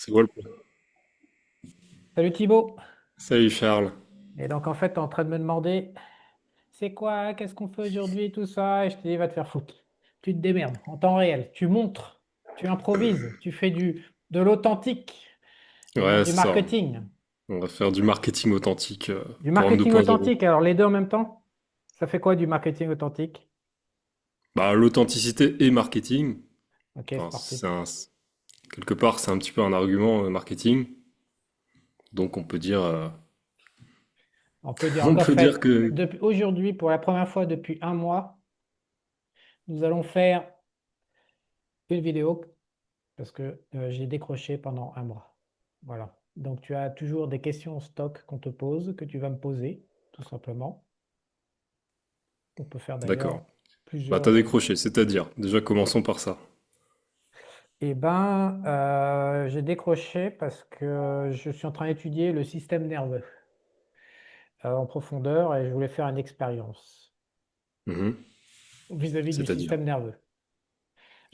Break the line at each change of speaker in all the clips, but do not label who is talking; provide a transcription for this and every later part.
C'est quoi le plan?
Salut Thibaut.
Salut Charles.
Et donc en fait, tu es en train de me demander, c'est quoi, qu'est-ce qu'on fait aujourd'hui, tout ça, et je te dis, va te faire foutre. Tu te démerdes en temps réel, tu montres, tu improvises, tu fais de l'authentique et non
Ouais,
du
c'est ça.
marketing.
On va faire du marketing authentique
Du
pour Homme
marketing
2.0.
authentique, alors les deux en même temps, ça fait quoi du marketing authentique?
Bah, l'authenticité et marketing,
Ok, c'est
enfin,
parti.
quelque part, c'est un petit peu un argument marketing. Donc, on peut dire,
On peut dire
on
qu'en
peut dire
fait,
que,
aujourd'hui, pour la première fois depuis un mois, nous allons faire une vidéo parce que j'ai décroché pendant un mois. Voilà. Donc tu as toujours des questions en stock qu'on te pose, que tu vas me poser, tout simplement. On peut faire
d'accord.
d'ailleurs
Bah, t'as
plusieurs.
décroché, c'est-à-dire, déjà, commençons par ça.
Eh ben, j'ai décroché parce que je suis en train d'étudier le système nerveux en profondeur et je voulais faire une expérience
Mhm.
vis-à-vis du
C'est-à-dire,
système nerveux.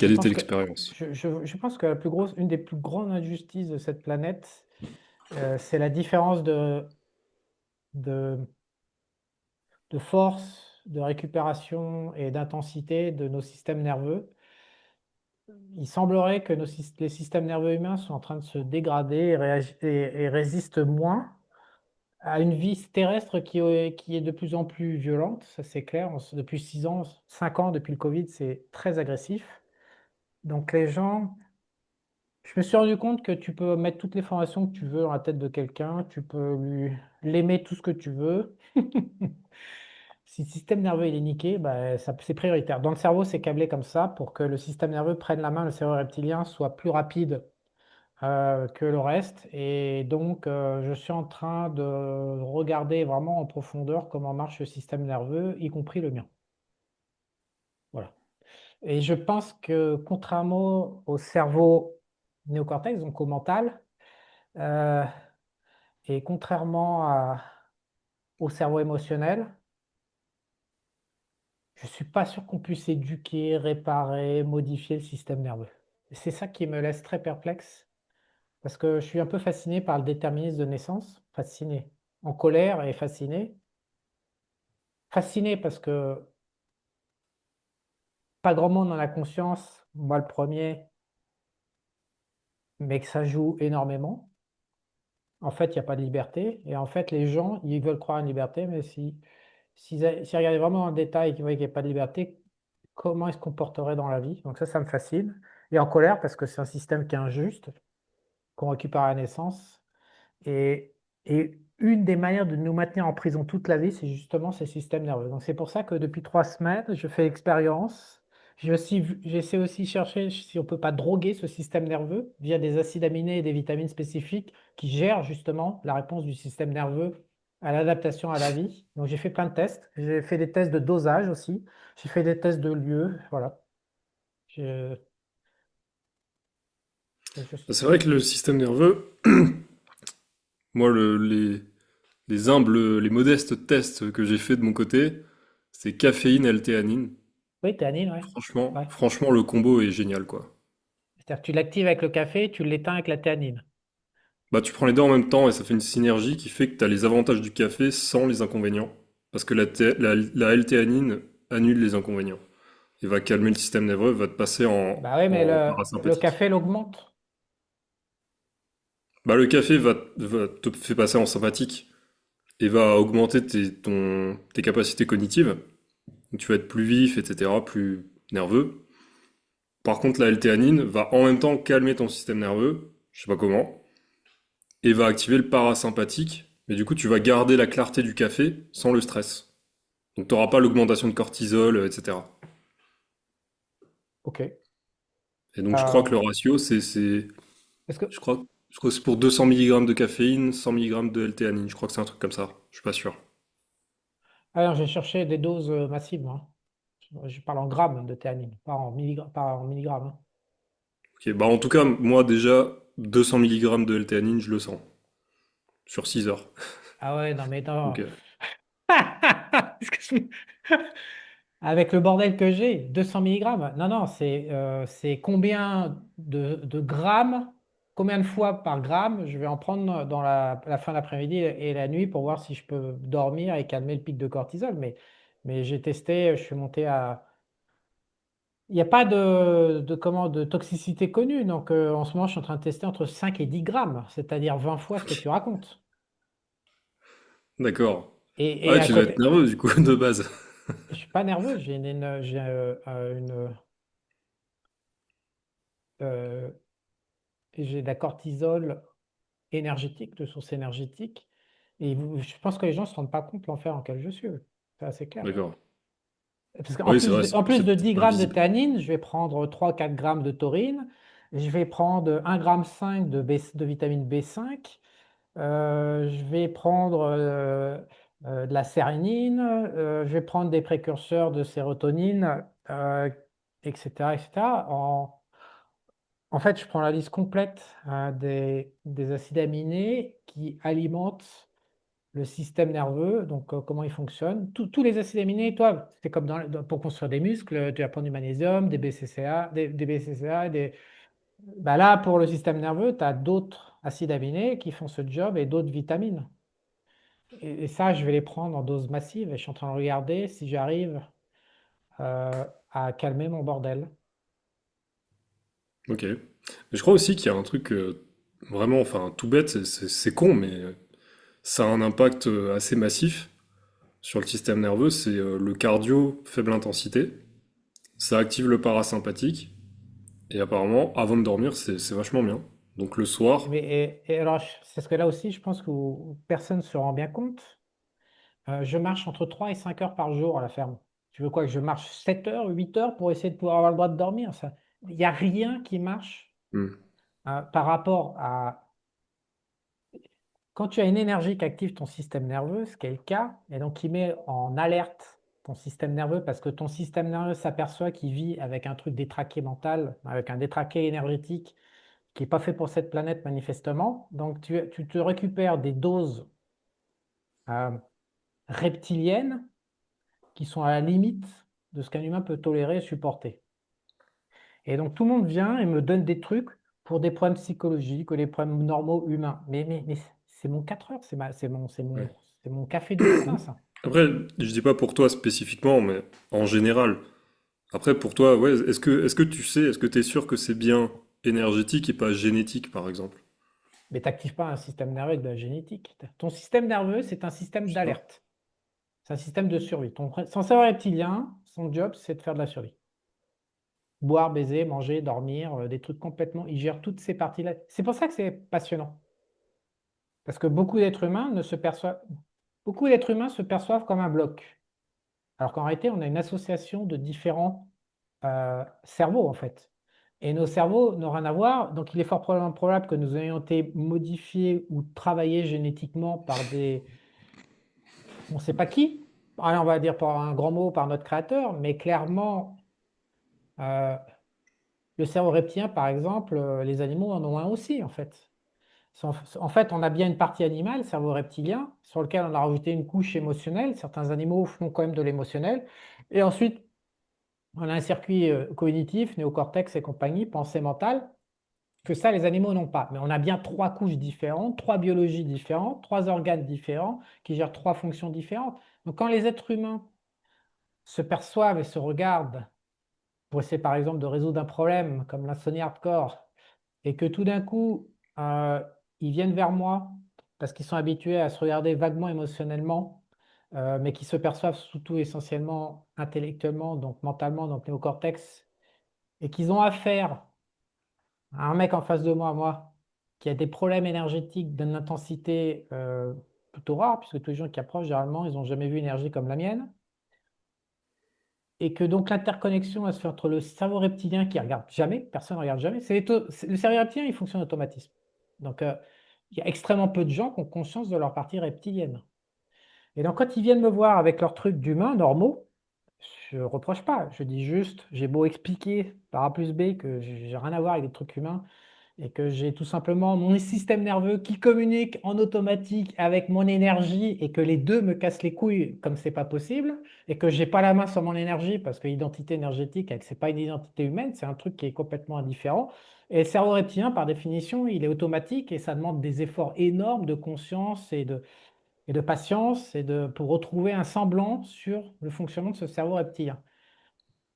Je
quelle était
pense que,
l'expérience?
je pense que une des plus grandes injustices de cette planète, c'est la différence de de force, de récupération et d'intensité de nos systèmes nerveux. Il semblerait que les systèmes nerveux humains sont en train de se dégrader et résistent moins à une vie terrestre qui est de plus en plus violente, ça c'est clair. Depuis 6 ans, 5 ans, depuis le Covid, c'est très agressif. Donc les gens, je me suis rendu compte que tu peux mettre toutes les formations que tu veux dans la tête de quelqu'un, tu peux l'aimer tout ce que tu veux. Si le système nerveux il est niqué, bah, c'est prioritaire. Dans le cerveau, c'est câblé comme ça pour que le système nerveux prenne la main, le cerveau reptilien soit plus rapide que le reste. Et donc, je suis en train de regarder vraiment en profondeur comment marche le système nerveux, y compris le mien. Voilà. Et je pense que contrairement au cerveau néocortex, donc au mental, euh, et contrairement au cerveau émotionnel, je suis pas sûr qu'on puisse éduquer, réparer, modifier le système nerveux. C'est ça qui me laisse très perplexe, parce que je suis un peu fasciné par le déterminisme de naissance, fasciné, en colère et fasciné. Fasciné parce que pas grand monde en a conscience, moi le premier, mais que ça joue énormément. En fait, il n'y a pas de liberté, et en fait, les gens, ils veulent croire à une liberté, mais s'ils regardaient vraiment dans le détail et qu'ils voyaient qu'il n'y a pas de liberté, comment ils se comporteraient dans la vie? Donc ça me fascine. Et en colère, parce que c'est un système qui est injuste, qu'on récupère à la naissance. Et, et une des manières de nous maintenir en prison toute la vie, c'est justement ces systèmes nerveux. Donc c'est pour ça que depuis 3 semaines, je fais l'expérience. J'essaie aussi de chercher si on ne peut pas droguer ce système nerveux via des acides aminés et des vitamines spécifiques qui gèrent justement la réponse du système nerveux à l'adaptation à la vie. Donc j'ai fait plein de tests. J'ai fait des tests de dosage aussi. J'ai fait des tests de lieu. Voilà. Je, je-
C'est vrai que le système nerveux, moi, les modestes tests que j'ai fait de mon côté, c'est caféine, L-théanine.
Oui, théanine, ouais.
Franchement,
Ouais.
franchement, le combo est génial, quoi.
C'est-à-dire que tu l'actives avec le café, tu l'éteins avec la théanine.
Bah, tu prends les deux en même temps et ça fait une synergie qui fait que tu as les avantages du café sans les inconvénients. Parce que la L-théanine annule les inconvénients. Et va calmer le système nerveux, va te passer
Bah oui, mais
en
le
parasympathique.
café l'augmente.
Bah, le café va te faire passer en sympathique et va augmenter tes capacités cognitives. Donc, tu vas être plus vif, etc., plus nerveux. Par contre, la L-théanine va en même temps calmer ton système nerveux, je sais pas comment, et va activer le parasympathique. Mais du coup, tu vas garder la clarté du café sans le stress. Donc, tu n'auras pas l'augmentation de cortisol, etc.
Ok.
Et donc, je crois
Euh,
que le ratio,
Est-ce que...
je crois que c'est pour 200 mg de caféine, 100 mg de L-théanine. Je crois que c'est un truc comme ça. Je suis pas sûr.
Alors, j'ai cherché des doses massives, moi. Je parle en grammes de théanine, pas en milligrammes, hein.
Ok, bah en tout cas, moi déjà, 200 mg de L-théanine, je le sens. Sur 6 heures.
Ah ouais, non, mais non.
Donc,
Excuse-moi. Avec le bordel que j'ai, 200 milligrammes. Non, non, c'est combien de grammes? combien de fois par gramme je vais en prendre dans la fin d'après-midi et la nuit pour voir si je peux dormir et calmer le pic de cortisol. Mais j'ai testé, je suis monté à. Il n'y a pas de toxicité connue. Donc en ce moment, je suis en train de tester entre 5 et 10 grammes, c'est-à-dire 20 fois ce que tu racontes.
D'accord. Ah
Et
ouais,
à
tu dois être
côté,
nerveux du coup de base.
je suis pas nerveux, euh, j'ai de la cortisol énergétique, de source énergétique. Et je pense que les gens ne se rendent pas compte de l'enfer dans lequel je suis. C'est assez clair.
D'accord.
Parce qu'en
Oui, c'est
plus
vrai,
de, en plus
c'est
de
peut-être
10
pas
grammes de
visible.
théanine, je vais prendre 3-4 grammes de taurine. Je vais prendre 1,5 g de vitamine B5. Je vais prendre de la sérénine. Je vais prendre des précurseurs de sérotonine, etc., etc. En fait, je prends la liste complète des acides aminés qui alimentent le système nerveux, donc comment il fonctionne. Tous les acides aminés, toi, c'est comme pour construire des muscles, tu vas prendre du magnésium, des BCCA, des BCCA, bah là, pour le système nerveux, tu as d'autres acides aminés qui font ce job et d'autres vitamines. Et ça, je vais les prendre en dose massive et je suis en train de regarder si j'arrive à calmer mon bordel.
Ok. Mais je crois aussi qu'il y a un truc vraiment, enfin, tout bête, c'est con, mais ça a un impact assez massif sur le système nerveux. C'est le cardio faible intensité. Ça active le parasympathique. Et apparemment, avant de dormir, c'est vachement bien. Donc le soir,
Et alors, c'est ce que là aussi, je pense que personne ne se rend bien compte. Je marche entre 3 et 5 heures par jour à la ferme. Tu veux quoi, que je marche 7 heures, 8 heures pour essayer de pouvoir avoir le droit de dormir, ça? Il n'y a rien qui marche
hmm,
par rapport à. Quand tu as une énergie qui active ton système nerveux, ce qui est le cas, et donc qui met en alerte ton système nerveux, parce que ton système nerveux s'aperçoit qu'il vit avec un truc détraqué mental, avec un détraqué énergétique qui n'est pas fait pour cette planète manifestement. Donc tu te récupères des doses euh, reptiliennes qui sont à la limite de ce qu'un humain peut tolérer et supporter. Et donc tout le monde vient et me donne des trucs pour des problèmes psychologiques ou des problèmes normaux humains. Mais c'est mon 4 heures,
ouais.
c'est mon café du matin, ça.
Après, je dis pas pour toi spécifiquement, mais en général. Après, pour toi, ouais, est-ce que tu sais, est-ce que tu es sûr que c'est bien énergétique et pas génétique, par exemple?
Mais tu n'actives pas un système nerveux avec de la génétique. Ton système nerveux, c'est un système
Je sais pas.
d'alerte. C'est un système de survie. Ton cerveau reptilien, son job, c'est de faire de la survie. Boire, baiser, manger, dormir, des trucs complètement. Il gère toutes ces parties-là. C'est pour ça que c'est passionnant. Parce que beaucoup d'êtres humains se perçoivent comme un bloc. Alors qu'en réalité, on a une association de différents cerveaux, en fait. Et nos cerveaux n'ont rien à voir. Donc, il est fort probablement probable que nous ayons été modifiés ou travaillés génétiquement par on ne sait pas qui. Allez, on va dire par un grand mot, par notre créateur. Mais clairement, euh, le cerveau reptilien, par exemple, les animaux en ont un aussi, en fait. En fait, on a bien une partie animale, cerveau reptilien, sur lequel on a rajouté une couche émotionnelle. Certains animaux font quand même de l'émotionnel. Et ensuite, on a un circuit cognitif, néocortex et compagnie, pensée mentale, que ça, les animaux n'ont pas. Mais on a bien trois couches différentes, trois biologies différentes, trois organes différents qui gèrent trois fonctions différentes. Donc, quand les êtres humains se perçoivent et se regardent pour essayer, par exemple, de résoudre un problème comme l'insomnie hardcore, et que tout d'un coup, euh, ils viennent vers moi parce qu'ils sont habitués à se regarder vaguement émotionnellement, mais qui se perçoivent surtout essentiellement intellectuellement, donc mentalement, donc néocortex, et qu'ils ont affaire à un mec en face de moi, qui a des problèmes énergétiques d'une intensité plutôt rare, puisque tous les gens qui approchent, généralement, ils n'ont jamais vu une énergie comme la mienne, et que donc l'interconnexion elle se fait entre le cerveau reptilien qui regarde jamais, personne ne regarde jamais. Le cerveau reptilien, il fonctionne en automatisme. Donc, il y a extrêmement peu de gens qui ont conscience de leur partie reptilienne. Et donc, quand ils viennent me voir avec leurs trucs d'humains normaux, je ne reproche pas. Je dis juste, j'ai beau expliquer par A plus B que j'ai rien à voir avec des trucs humains et que j'ai tout simplement mon système nerveux qui communique en automatique avec mon énergie et que les deux me cassent les couilles comme c'est pas possible et que j'ai pas la main sur mon énergie parce que l'identité énergétique, c'est pas une identité humaine, c'est un truc qui est complètement indifférent. Et le cerveau reptilien, par définition, il est automatique et ça demande des efforts énormes de conscience et de patience pour retrouver un semblant sur le fonctionnement de ce cerveau reptilien.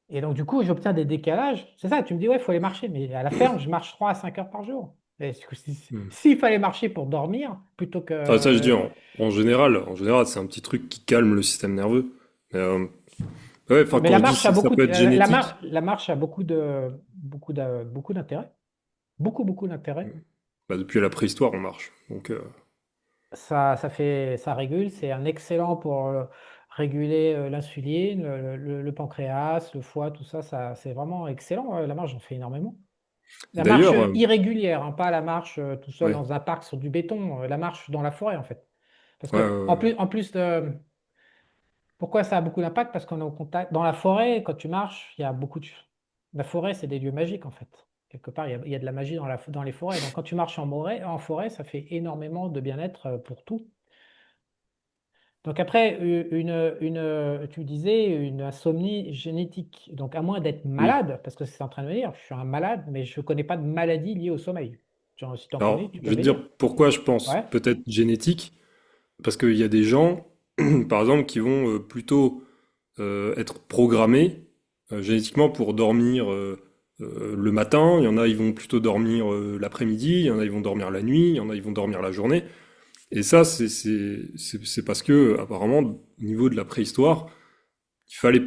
Et donc, du coup, j'obtiens des décalages. C'est ça, tu me dis, ouais, il faut aller marcher. Mais à la ferme, je marche 3 à 5 heures par jour. Et
Hmm.
s'il fallait marcher pour dormir, plutôt
Ah, ça, je dis
que...
en général, c'est un petit truc qui calme le système nerveux. Mais, ouais, enfin,
Mais
quand
la
je dis
marche a
ça
beaucoup,
peut être génétique,
la marche a beaucoup d'intérêt. Beaucoup d'intérêt.
bah, depuis la préhistoire, on marche. Donc,
Ça régule. C'est un excellent pour réguler l'insuline, le pancréas, le foie, tout ça. C'est vraiment excellent. La marche, j'en fais énormément.
et
La marche
d'ailleurs,
irrégulière, hein, pas la marche tout seul
ouais,
dans un parc sur du béton, la marche dans la forêt en fait. Parce
ouais,
que
ouais, ouais.
en plus de, pourquoi ça a beaucoup d'impact? Parce qu'on est au contact. Dans la forêt, quand tu marches, il y a beaucoup de... La forêt, c'est des lieux magiques en fait. Quelque part, il y a de la magie dans les forêts. Donc quand tu marches en forêt, ça fait énormément de bien-être pour tout. Donc après, tu disais une insomnie génétique. Donc à moins d'être
Oui.
malade, parce que c'est en train de me dire, je suis un malade, mais je ne connais pas de maladie liée au sommeil. Genre, si tu en connais,
Alors,
tu
je
peux
vais te
me dire.
dire pourquoi je pense
Ouais.
peut-être génétique. Parce qu'il y a des gens, par exemple, qui vont plutôt être programmés génétiquement pour dormir le matin. Il y en a, ils vont plutôt dormir l'après-midi. Il y en a, ils vont dormir la nuit. Il y en a, ils vont dormir la journée. Et ça, c'est parce que, apparemment, au niveau de la préhistoire, il fallait,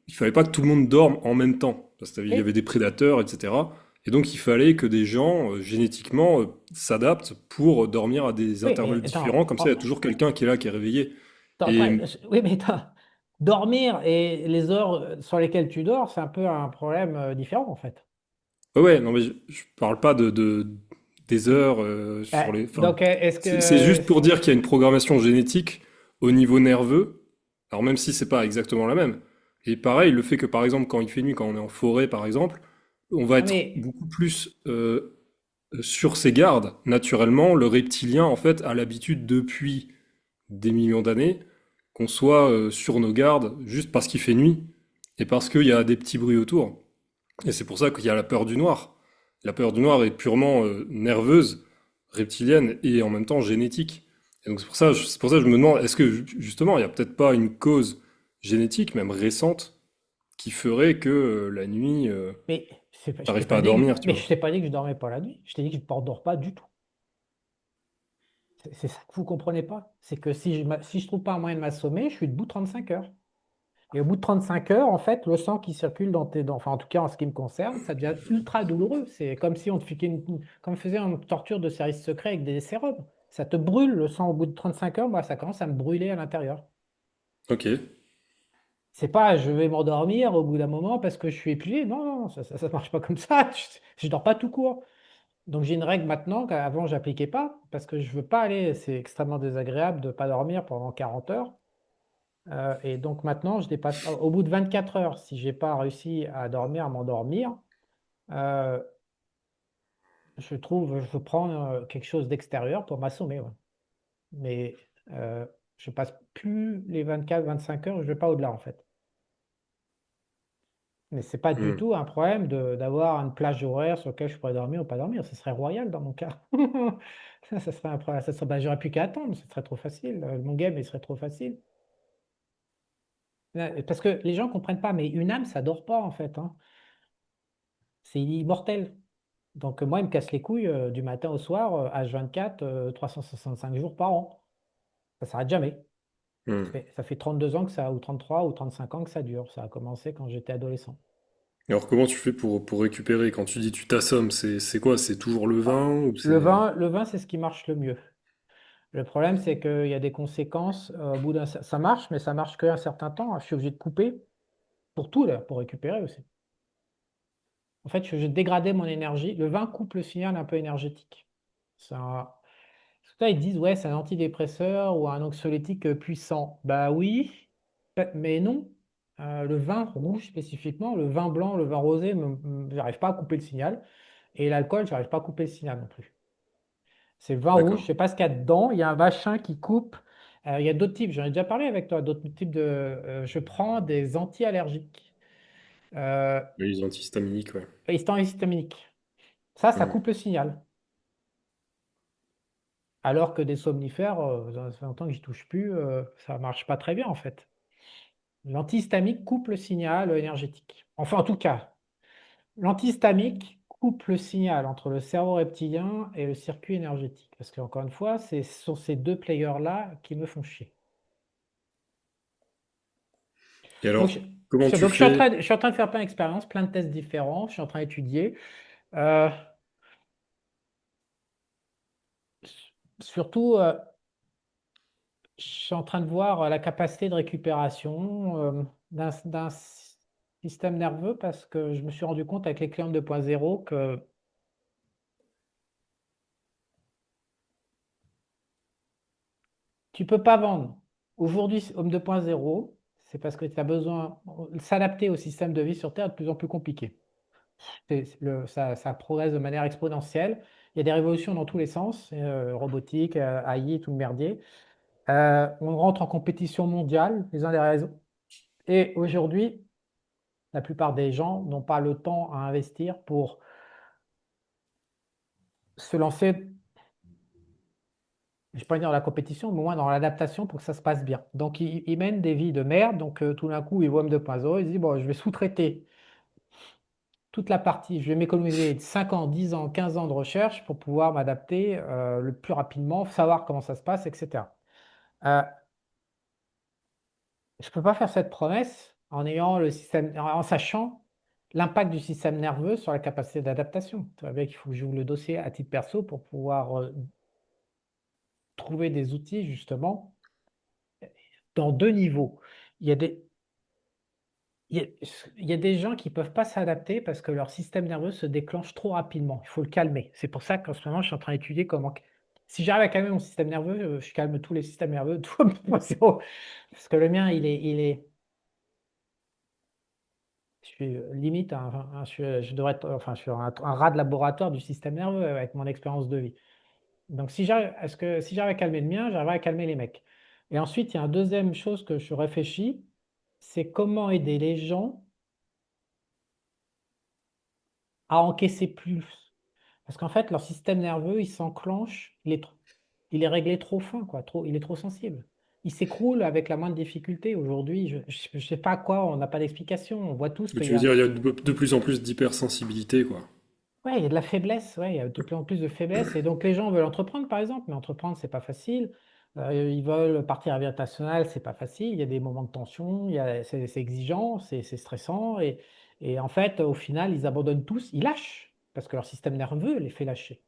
il fallait pas que tout le monde dorme en même temps. Parce qu'il y avait
Et,
des prédateurs, etc. Et donc, il fallait que des gens, génétiquement, s'adaptent pour dormir à des
oui,
intervalles
mais
différents.
attends,
Comme ça, il y a toujours quelqu'un qui est là, qui est réveillé.
après,
Et
oui, mais attends, dormir et les heures sur lesquelles tu dors, c'est un peu un problème différent en fait.
ouais, ouais, non, mais je parle pas des heures sur les. Enfin,
Donc, est-ce
c'est
que...
juste pour dire qu'il y a une programmation génétique au niveau nerveux. Alors même si c'est pas exactement la même. Et pareil, le fait que par exemple quand il fait nuit, quand on est en forêt par exemple, on va
Ah,
être
mais
beaucoup plus sur ses gardes. Naturellement, le reptilien en fait a l'habitude depuis des millions d'années qu'on soit sur nos gardes juste parce qu'il fait nuit et parce qu'il y a des petits bruits autour. Et c'est pour ça qu'il y a la peur du noir. La peur du noir est purement nerveuse, reptilienne et en même temps génétique. Et donc c'est pour ça que je me demande, est-ce que justement il n'y a peut-être pas une cause génétique, même récente, qui ferait que la nuit,
Mais je t'ai
t'arrives pas
pas
à
dit,
dormir, tu
mais
vois.
je t'ai pas dit que je dormais pas la nuit. Je t'ai dit que je ne dors pas du tout. C'est ça que vous comprenez pas. C'est que si je trouve pas un moyen de m'assommer, je suis debout 35 heures. Et au bout de 35 heures, en fait, le sang qui circule dans tes dents, enfin en tout cas en ce qui me concerne, ça devient ultra douloureux. C'est comme si on te fiquait comme on faisait une torture de service secret avec des sérums. Ça te brûle le sang au bout de 35 heures. Moi, ça commence à me brûler à l'intérieur.
Ok.
C'est pas je vais m'endormir au bout d'un moment parce que je suis épuisé. Non, non, ça marche pas comme ça. Je dors pas tout court. Donc j'ai une règle maintenant qu'avant j'appliquais pas parce que je veux pas aller. C'est extrêmement désagréable de pas dormir pendant 40 heures. Et donc maintenant je dépasse pas. Au bout de 24 heures, si j'ai pas réussi à dormir, à m'endormir, euh, je prends quelque chose d'extérieur pour m'assommer. Ouais. Mais je passe plus les 24, 25 heures. Je vais pas au-delà en fait. Mais c'est pas du
Hmm.
tout un problème d'avoir une plage horaire sur laquelle je pourrais dormir ou pas dormir. Ce serait royal dans mon cas. Ça serait un problème. Bah, j'aurais plus qu'à attendre. Ce serait trop facile. Mon game, il serait trop facile. Parce que les gens comprennent pas, mais une âme, ça dort pas en fait. Hein. C'est immortel. Donc moi, il me casse les couilles du matin au soir, H24, 365 jours par an. Ça s'arrête jamais.
Hmm.
Ça fait 32 ans que ça, ou 33 ou 35 ans que ça dure. Ça a commencé quand j'étais adolescent.
Alors comment tu fais pour récupérer? Quand tu dis tu t'assommes, c'est quoi? C'est toujours le
Ah,
vin ou c'est...
le vin, c'est ce qui marche le mieux. Le problème, c'est qu'il y a des conséquences. Au bout ça marche, mais ça marche qu'un certain temps. Je suis obligé de couper pour tout, là, pour récupérer aussi. En fait, je suis obligé de dégrader mon énergie. Le vin coupe le signal un peu énergétique. Ça... Là, ils disent, ouais, c'est un antidépresseur ou un anxiolytique puissant. Bah oui, mais non. Le vin rouge spécifiquement, le vin blanc, le vin rosé, j'arrive pas à couper le signal. Et l'alcool, j'arrive pas à couper le signal non plus. C'est le vin rouge, je
D'accord.
sais pas ce qu'il y a dedans. Il y a un machin qui coupe. Il y a d'autres types, j'en ai déjà parlé avec toi, d'autres types de. Je prends des anti-allergiques. Euh,
Les antihistaminiques, ouais.
Histaminiques. Ça
Hmm.
coupe le signal. Alors que des somnifères, ça fait longtemps que j'y touche plus, ça marche pas très bien en fait. L'antihistamique coupe le signal énergétique. Enfin, en tout cas, l'antihistamique coupe le signal entre le cerveau reptilien et le circuit énergétique. Parce qu'encore une fois, ce sont ces deux players-là qui me font chier.
Et
Donc,
alors, comment tu
donc je suis en
fais?
train je suis en train de faire plein d'expériences, plein de tests différents. Je suis en train d'étudier. Euh, surtout, je suis en train de voir la capacité de récupération d'un système nerveux parce que je me suis rendu compte avec les clients 2.0 que tu ne peux pas vendre. Aujourd'hui, Homme 2.0, c'est parce que tu as besoin de s'adapter au système de vie sur Terre est de plus en plus compliqué. Ça progresse de manière exponentielle. Il y a des révolutions dans tous les sens, robotique, AI, tout le merdier. On rentre en compétition mondiale les uns derrière les autres. Et aujourd'hui, la plupart des gens n'ont pas le temps à investir pour se lancer, je ne vais pas dire dans la compétition, mais au moins dans l'adaptation pour que ça se passe bien. Donc, ils mènent des vies de merde. Donc, tout d'un coup, ils voient M2.0, ils se disent, bon, je vais sous-traiter toute la partie, je vais m'économiser 5 ans, 10 ans, 15 ans de recherche pour pouvoir m'adapter le plus rapidement, savoir comment ça se passe, etc. Euh, je ne peux pas faire cette promesse en ayant le système, en sachant l'impact du système nerveux sur la capacité d'adaptation. Tu vois bien qu'il faut que j'ouvre le dossier à titre perso pour pouvoir trouver des outils justement dans deux niveaux. Il y a des, il y a, il y a des gens qui ne peuvent pas s'adapter parce que leur système nerveux se déclenche trop rapidement. Il faut le calmer. C'est pour ça qu'en ce moment, je suis en train d'étudier comment. Si j'arrive à calmer mon système nerveux, je calme tous les systèmes nerveux, tout parce que le mien, je suis limite, je devrais être, enfin, je suis un rat de laboratoire du système nerveux avec mon expérience de vie. Donc, si j'arrive à calmer le mien, j'arriverai à calmer les mecs. Et ensuite, il y a une deuxième chose que je réfléchis, c'est comment aider les gens à encaisser plus. Parce qu'en fait, leur système nerveux, il s'enclenche, il est réglé trop fin, quoi, il est trop sensible. Il s'écroule avec la moindre difficulté. Aujourd'hui, je ne sais pas à quoi, on n'a pas d'explication. On voit tous qu'il
Tu
y
veux
a,
dire, il y a de plus en plus d'hypersensibilité, quoi.
ouais, il y a de la faiblesse, ouais, il y a de plus en plus de faiblesse. Et donc, les gens veulent entreprendre, par exemple, mais entreprendre, c'est pas facile. Ils veulent partir à l'international, c'est pas facile. Il y a des moments de tension, c'est exigeant, c'est stressant. Et en fait, au final, ils abandonnent tous, ils lâchent, parce que leur système nerveux les fait lâcher.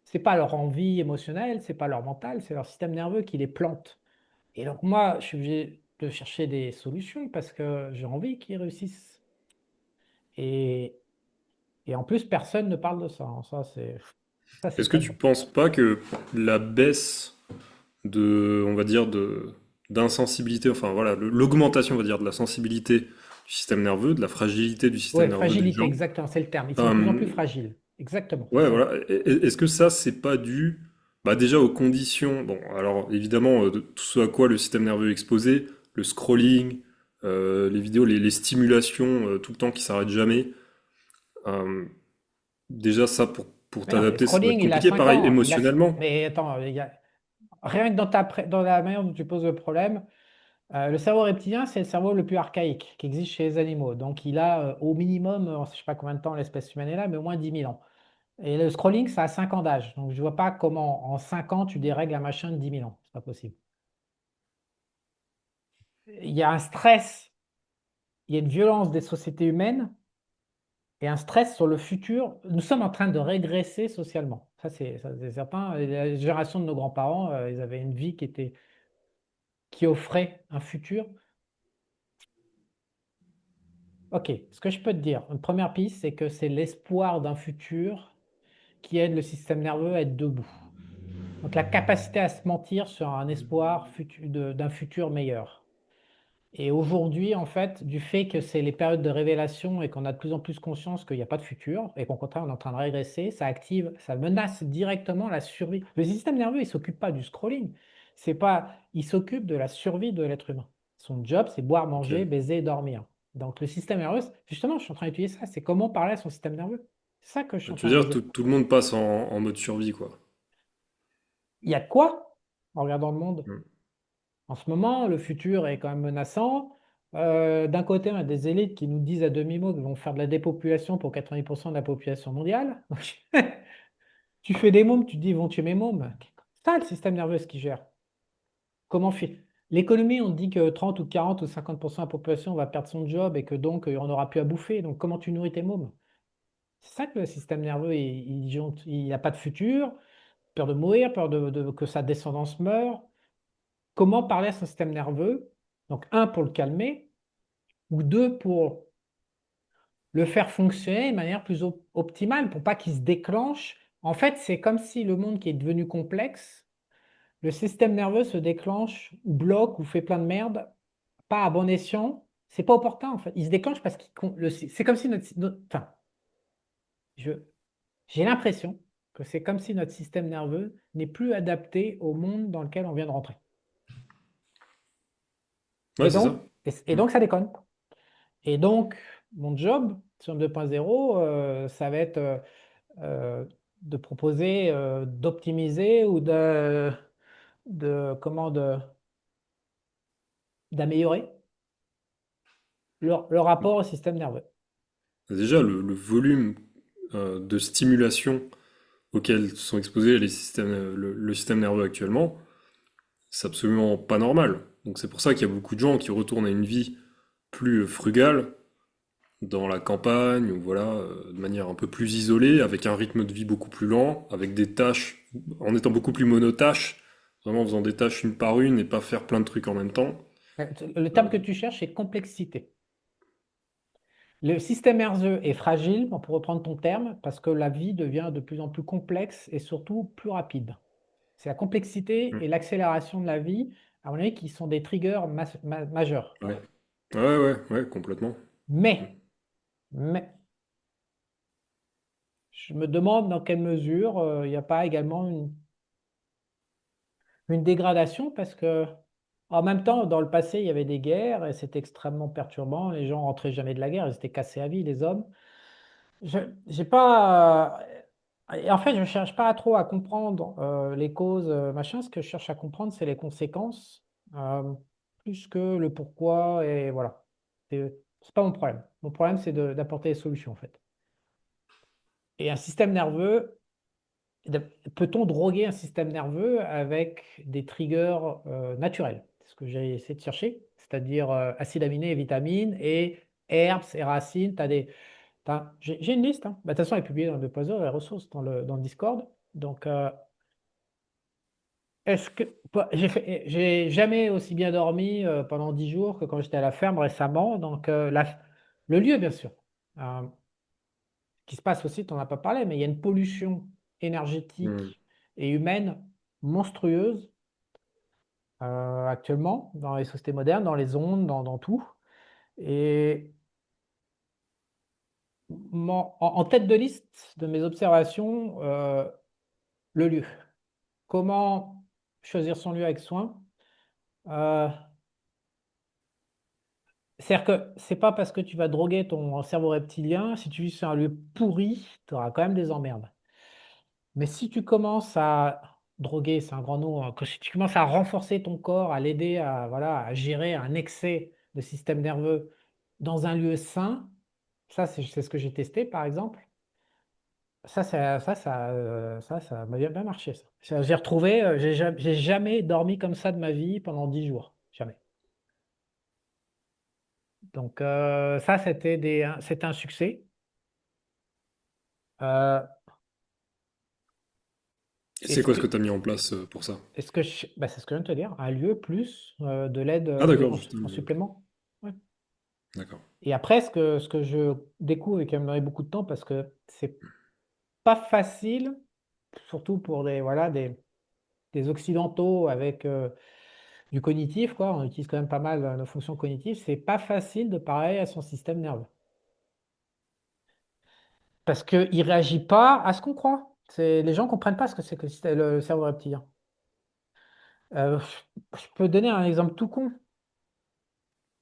C'est pas leur envie émotionnelle, c'est pas leur mental, c'est leur système nerveux qui les plante. Et donc moi, je suis obligé de chercher des solutions parce que j'ai envie qu'ils réussissent. Et, et en plus, personne ne parle de ça, hein. Ça c'est
Est-ce que
pas
tu
bien.
penses pas que la baisse de, on va dire, d'insensibilité, enfin voilà, l'augmentation, on va dire, de la sensibilité du système nerveux, de la fragilité du système
Ouais,
nerveux des
fragilité,
gens,
exactement, c'est le terme. Ils sont de plus en plus
euh,
fragiles. Exactement, c'est
ouais,
ça.
voilà, est-ce que ça, c'est pas dû, bah déjà aux conditions, bon, alors évidemment, de tout ce à quoi le système nerveux est exposé, le scrolling, les vidéos, les stimulations tout le temps qui s'arrêtent jamais, euh, déjà ça, pour
Mais non, mais
t'adapter, ça doit être
scrolling, il a
compliqué,
5
pareil,
ans.
émotionnellement.
Mais attends, rien que dans la manière dont tu poses le problème, le cerveau reptilien, c'est le cerveau le plus archaïque qui existe chez les animaux. Donc, il a au minimum, je ne sais pas combien de temps l'espèce humaine est là, mais au moins 10 000 ans. Et le scrolling, ça a 5 ans d'âge. Donc, je ne vois pas comment en 5 ans, tu dérègles un machin de 10 000 ans. C'est pas possible. Il y a un stress, il y a une violence des sociétés humaines et un stress sur le futur. Nous sommes en train de régresser socialement. Ça, c'est certain. Et la génération de nos grands-parents, ils avaient une vie qui offrait un futur. Ok, ce que je peux te dire, une première piste, c'est que c'est l'espoir d'un futur qui aide le système nerveux à être debout. Donc la capacité à se mentir sur un espoir d'un futur meilleur. Et aujourd'hui, en fait, du fait que c'est les périodes de révélation et qu'on a de plus en plus conscience qu'il n'y a pas de futur et qu'au contraire, on est en train de régresser, ça active, ça menace directement la survie. Le système nerveux, il ne s'occupe pas du scrolling. C'est pas, il s'occupe de la survie de l'être humain. Son job, c'est boire, manger,
Ok.
baiser et dormir. Donc le système nerveux, justement, je suis en train d'étudier ça, c'est comment parler à son système nerveux. C'est ça que je suis en
Tu veux
train de
dire,
dire.
tout le monde passe en mode survie, quoi.
Il y a de quoi en regardant le monde?
Mm.
En ce moment, le futur est quand même menaçant. D'un côté, on a des élites qui nous disent à demi-mot qu'ils vont faire de la dépopulation pour 90% de la population mondiale. Tu fais des mômes, tu te dis ils vont tuer mes mômes. C'est ça le système nerveux ce qui gère. Comment fait? L'économie, on dit que 30 ou 40 ou 50% de la population va perdre son job et que donc on n'aura plus à bouffer. Donc comment tu nourris tes mômes? C'est ça que le système nerveux, il n'a pas de futur, peur de mourir, peur que sa descendance meure. Comment parler à son système nerveux? Donc, un, pour le calmer, ou deux, pour le faire fonctionner de manière plus optimale, pour pas qu'il se déclenche. En fait, c'est comme si le monde qui est devenu complexe, le système nerveux se déclenche, ou bloque, ou fait plein de merde, pas à bon escient. C'est pas opportun, en fait. Il se déclenche parce c'est comme si enfin, je, j'ai l'impression que c'est comme si notre système nerveux n'est plus adapté au monde dans lequel on vient de rentrer.
Ouais,
Et
c'est ça.
donc, et
Mm.
donc ça déconne. Et donc, mon job sur 2.0, ça va être euh, de proposer, d'optimiser ou comment d'améliorer le rapport au système nerveux.
Déjà, le volume de stimulation auquel sont exposés les systèmes, le système nerveux actuellement, c'est absolument pas normal. Donc c'est pour ça qu'il y a beaucoup de gens qui retournent à une vie plus frugale, dans la campagne, ou voilà, de manière un peu plus isolée, avec un rythme de vie beaucoup plus lent, avec des tâches, en étant beaucoup plus monotâches, vraiment en faisant des tâches une par une et pas faire plein de trucs en même temps.
Le terme que tu cherches, c'est complexité. Le système nerveux est fragile, pour reprendre ton terme, parce que la vie devient de plus en plus complexe et surtout plus rapide. C'est la complexité
Mm.
et l'accélération de la vie, à mon avis, qui sont des triggers majeurs.
Ouais. Ouais, complètement. Mm.
Mais, je me demande dans quelle mesure il n'y a pas également une dégradation, parce que en même temps, dans le passé, il y avait des guerres et c'était extrêmement perturbant. Les gens rentraient jamais de la guerre, ils étaient cassés à vie, les hommes. Je, j'ai pas, et en fait, je cherche pas trop à comprendre les causes, machin. Ce que je cherche à comprendre, c'est les conséquences, euh, plus que le pourquoi. Et voilà. C'est pas mon problème. Mon problème, c'est d'apporter des solutions, en fait. Et un système nerveux, peut-on droguer un système nerveux avec des triggers naturels? C'est ce que j'ai essayé de chercher, c'est-à-dire acides aminés et vitamines et herbes et racines. J'ai une liste, hein. Bah, de toute façon, elle est publiée dans le Puzzle, les ressources dans le Discord. Donc, est-ce que j'ai jamais aussi bien dormi pendant 10 jours que quand j'étais à la ferme récemment. Donc, le lieu, bien sûr. Ce qui se passe aussi, tu n'en as pas parlé, mais il y a une pollution
Mm.
énergétique et humaine monstrueuse actuellement dans les sociétés modernes, dans les ondes, dans tout. Et en tête de liste de mes observations, le lieu. Comment choisir son lieu avec soin? Euh, C'est-à-dire que c'est pas parce que tu vas droguer ton cerveau reptilien, si tu vis sur un lieu pourri, tu auras quand même des emmerdes. Mais si tu commences à droguer, c'est un grand mot, hein, que si tu commences à renforcer ton corps, à l'aider à, voilà, à gérer un excès de système nerveux dans un lieu sain, c'est ce que j'ai testé par exemple. Ça m'a bien marché, ça. J'ai retrouvé, j'ai jamais dormi comme ça de ma vie pendant 10 jours. Jamais. Donc, ça, c'était un succès. Euh,
Et c'est
est-ce
quoi ce
que,
que tu as mis en place pour ça?
bah, c'est ce que je viens de te dire, un lieu plus de l'aide
Ah d'accord, juste
en
un...
supplément. Ouais.
D'accord.
Et après, ce que je découvre et qui m'a donné beaucoup de temps, parce que c'est pas facile, surtout pour voilà, des Occidentaux avec du cognitif, quoi. On utilise quand même pas mal nos fonctions cognitives. C'est pas facile de parler à son système nerveux. Parce qu'il ne réagit pas à ce qu'on croit. Les gens ne comprennent pas ce que c'est que le cerveau reptilien. Euh, je peux donner un exemple tout con.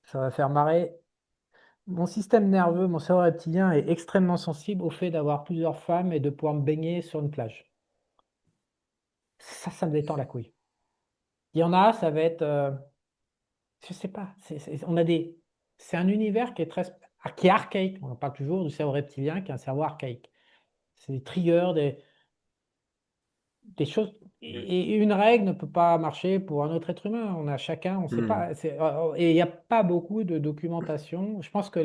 Ça va faire marrer. Mon système nerveux, mon cerveau reptilien est extrêmement sensible au fait d'avoir plusieurs femmes et de pouvoir me baigner sur une plage. Ça me détend la couille. Il y en a, ça va être, je sais pas, c'est un univers qui est archaïque. On en parle toujours du cerveau reptilien, qui est un cerveau archaïque. C'est des triggers, des choses. Et une règle ne peut pas marcher pour un autre être humain. On a chacun, on ne sait
Hmm.
pas. Et il n'y a pas beaucoup de documentation. Je pense que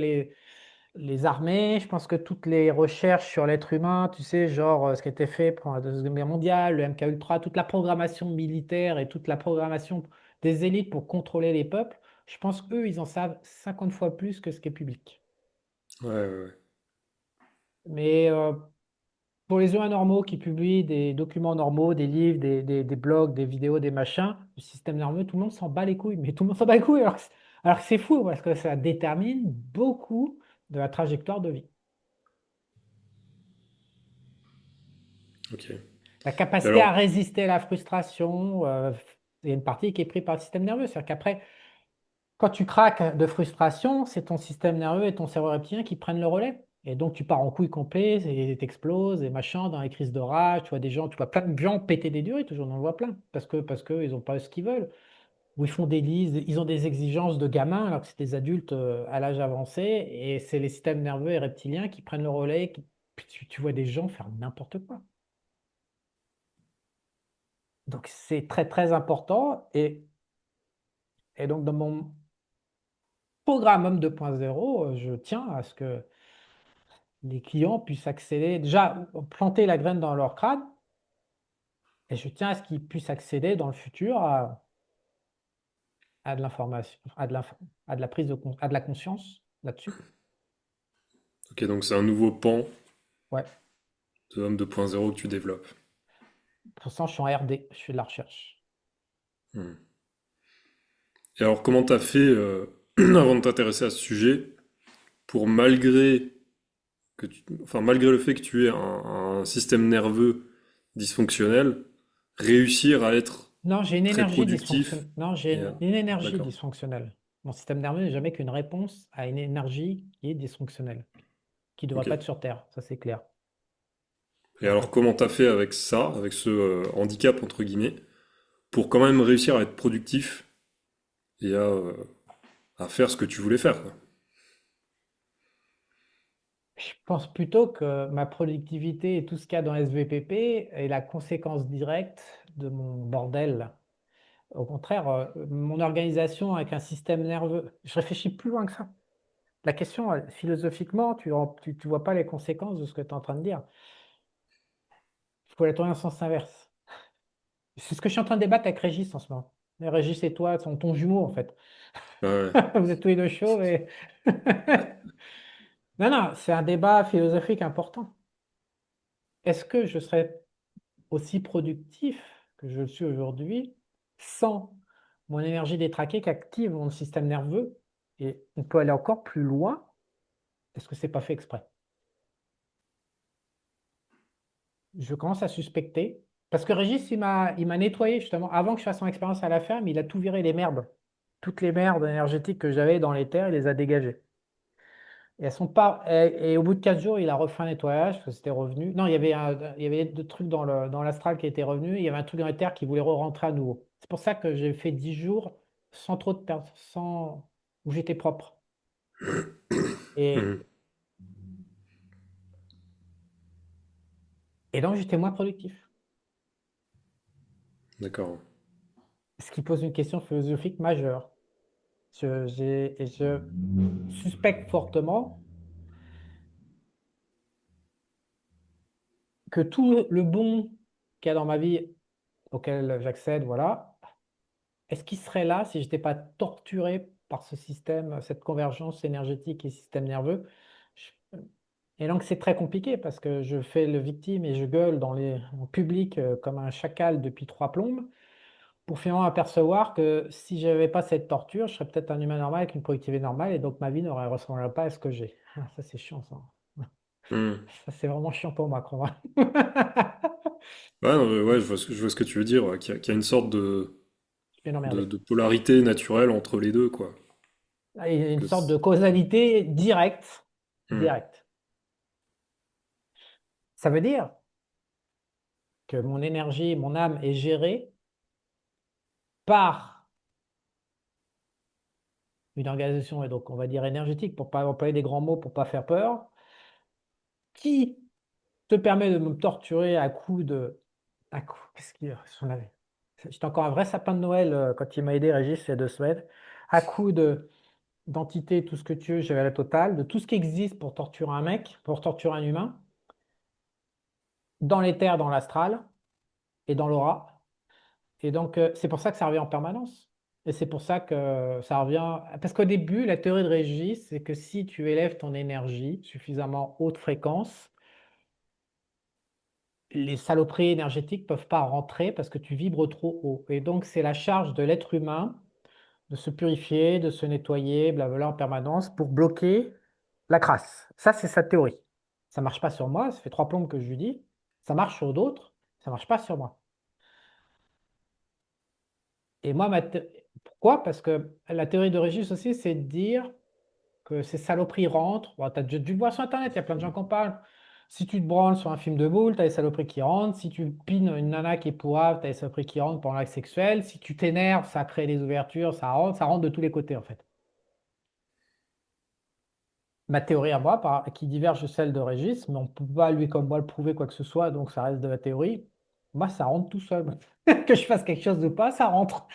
les armées, je pense que toutes les recherches sur l'être humain, tu sais, genre ce qui a été fait pendant la Deuxième Guerre mondiale, le MK-Ultra, toute la programmation militaire et toute la programmation des élites pour contrôler les peuples, je pense qu'eux, ils en savent 50 fois plus que ce qui est public.
Ouais, ouais, ouais.
Mais pour les humains normaux qui publient des documents normaux, des livres, des blogs, des vidéos, des machins, le système nerveux, tout le monde s'en bat les couilles. Mais tout le monde s'en bat les couilles alors que c'est fou parce que ça détermine beaucoup de la trajectoire de vie.
Ok.
La
Et
capacité
alors,
à résister à la frustration, il y a une partie qui est prise par le système nerveux. C'est-à-dire qu'après, quand tu craques de frustration, c'est ton système nerveux et ton cerveau reptilien qui prennent le relais. Et donc, tu pars en couille complet, et t'exploses, et machin, dans les crises de rage, tu vois des gens, tu vois plein de gens péter des durées, toujours, on en voit plein, parce que ils n'ont pas ce qu'ils veulent, ou ils font des listes, ils ont des exigences de gamins, alors que c'est des adultes à l'âge avancé, et c'est les systèmes nerveux et reptiliens qui prennent le relais, puis tu vois des gens faire n'importe quoi. Donc, c'est très, très important, et donc, dans mon programme Homme 2.0, je tiens à ce que les clients puissent accéder, déjà planter la graine dans leur crâne, et je tiens à ce qu'ils puissent accéder dans le futur à de l'information, à de la prise à de la conscience là-dessus.
ok, donc c'est un nouveau pan
Ouais.
de Homme 2.0 que tu développes.
Pour ça, je suis en RD, je fais de la recherche.
Hmm. Et alors, comment t'as fait avant de t'intéresser à ce sujet pour malgré le fait que tu aies un système nerveux dysfonctionnel, réussir à être
Non, j'ai une
très
énergie
productif
dysfonctionnelle. Non, j'ai
et
une énergie
d'accord.
dysfonctionnelle. Mon système nerveux n'est jamais qu'une réponse à une énergie qui est dysfonctionnelle, qui ne devrait
Ok.
pas être sur Terre, ça c'est clair.
Et
En
alors,
fait,
comment t'as fait avec ça, avec ce handicap entre guillemets, pour quand même réussir à être productif et à faire ce que tu voulais faire, quoi.
je pense plutôt que ma productivité et tout ce qu'il y a dans SVPP est la conséquence directe de mon bordel. Au contraire, mon organisation avec un système nerveux, je réfléchis plus loin que ça. La question, philosophiquement, tu vois pas les conséquences de ce que tu es en train de dire. Il faut la tourner en sens inverse. C'est ce que je suis en train de débattre avec Régis en ce moment. Et Régis et toi sont ton jumeau, en fait.
Ouais,
Vous êtes tous les deux chauds et... Non, non, c'est un débat philosophique important. Est-ce que je serais aussi productif que je le suis aujourd'hui sans mon énergie détraquée qui active mon système nerveux? Et on peut aller encore plus loin. Est-ce que c'est pas fait exprès? Je commence à suspecter. Parce que Régis, il m'a nettoyé justement. Avant que je fasse mon expérience à la ferme, il a tout viré les merdes. Toutes les merdes énergétiques que j'avais dans les terres, il les a dégagées. Et elles sont pas. Et au bout de 4 jours, il a refait un nettoyage parce que c'était revenu. Non, il y avait deux trucs dans l'astral qui étaient revenus. Il y avait un truc dans les terres qui voulait rentrer à nouveau. C'est pour ça que j'ai fait 10 jours sans trop de pertes, sans où j'étais propre. Et,
mhm,
et donc j'étais moins productif.
d'accord.
Ce qui pose une question philosophique majeure. Et je suspecte fortement que tout le bon qu'il y a dans ma vie auquel j'accède, voilà, est-ce qu'il serait là si je n'étais pas torturé par ce système, cette convergence énergétique et système nerveux? Je- Et donc c'est très compliqué parce que je fais le victime et je gueule en public comme un chacal depuis trois plombes pour finalement apercevoir que si je n'avais pas cette torture, je serais peut-être un humain normal avec une productivité normale et donc ma vie ne ressemblerait pas à ce que j'ai. Ah, ça c'est chiant ça.
Mhm.
Ça c'est vraiment chiant pour moi, crois.
Ouais, non, ouais, je vois ce que tu veux dire, ouais, qu'il y a une sorte
Je vais
de,
l'emmerder.
de polarité naturelle entre les deux, quoi.
Il y a une
que
sorte de causalité directe,
Hmm.
directe. Ça veut dire que mon énergie, mon âme est gérée par une organisation, et donc on va dire énergétique, pour ne pas employer des grands mots, pour ne pas faire peur, qui te permet de me torturer à coups de... Qu'est-ce qu'il y a j'en avais. J'étais encore un vrai sapin de Noël quand il m'a aidé, Régis, il y a 2 semaines. À coups d'entité, tout ce que tu veux, j'avais la totale, de tout ce qui existe pour torturer un mec, pour torturer un humain, dans l'éther, dans l'astral et dans l'aura. Et donc, c'est pour ça que ça revient en permanence. Et c'est pour ça que ça revient. Parce qu'au début, la théorie de Régis, c'est que si tu élèves ton énergie suffisamment haute fréquence, les saloperies énergétiques ne peuvent pas rentrer parce que tu vibres trop haut. Et donc, c'est la charge de l'être humain de se purifier, de se nettoyer, blablabla, en permanence pour bloquer la crasse. Ça, c'est sa théorie. Ça marche pas sur moi, ça fait 3 plombes que je lui dis. Ça marche sur d'autres, ça marche pas sur moi. Et moi, pourquoi? Parce que la théorie de Régis aussi, c'est de dire que ces saloperies rentrent. Bon, tu as dû le voir sur Internet, il y a plein de gens qui en parlent. Si tu te branles sur un film de boule, tu as les saloperies qui rentrent. Si tu pines une nana qui est pourrave, tu as les saloperies qui rentrent pendant l'acte sexuel. Si tu t'énerves, ça crée des ouvertures, ça rentre de tous les côtés en fait. Ma théorie à moi, qui diverge de celle de Régis, mais on ne peut pas lui comme moi le prouver quoi que ce soit, donc ça reste de la théorie. Moi, ça rentre tout seul. Que je fasse quelque chose ou pas, ça rentre.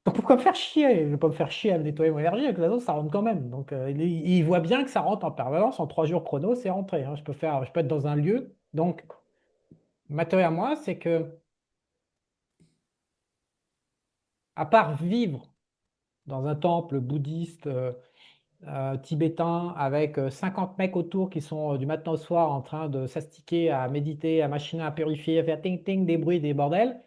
Donc pourquoi me faire chier? Je ne vais pas me faire chier à me nettoyer mon énergie, avec l'autre, ça rentre quand même. Donc il voit bien que ça rentre en permanence, en 3 jours chrono, c'est rentré, hein. Je peux être dans un lieu. Donc ma théorie à moi, c'est que à part vivre dans un temple bouddhiste tibétain avec 50 mecs autour qui sont du matin au soir en train de s'astiquer, à méditer, à machiner, à purifier, à faire ting-ting, des bruits, des bordels.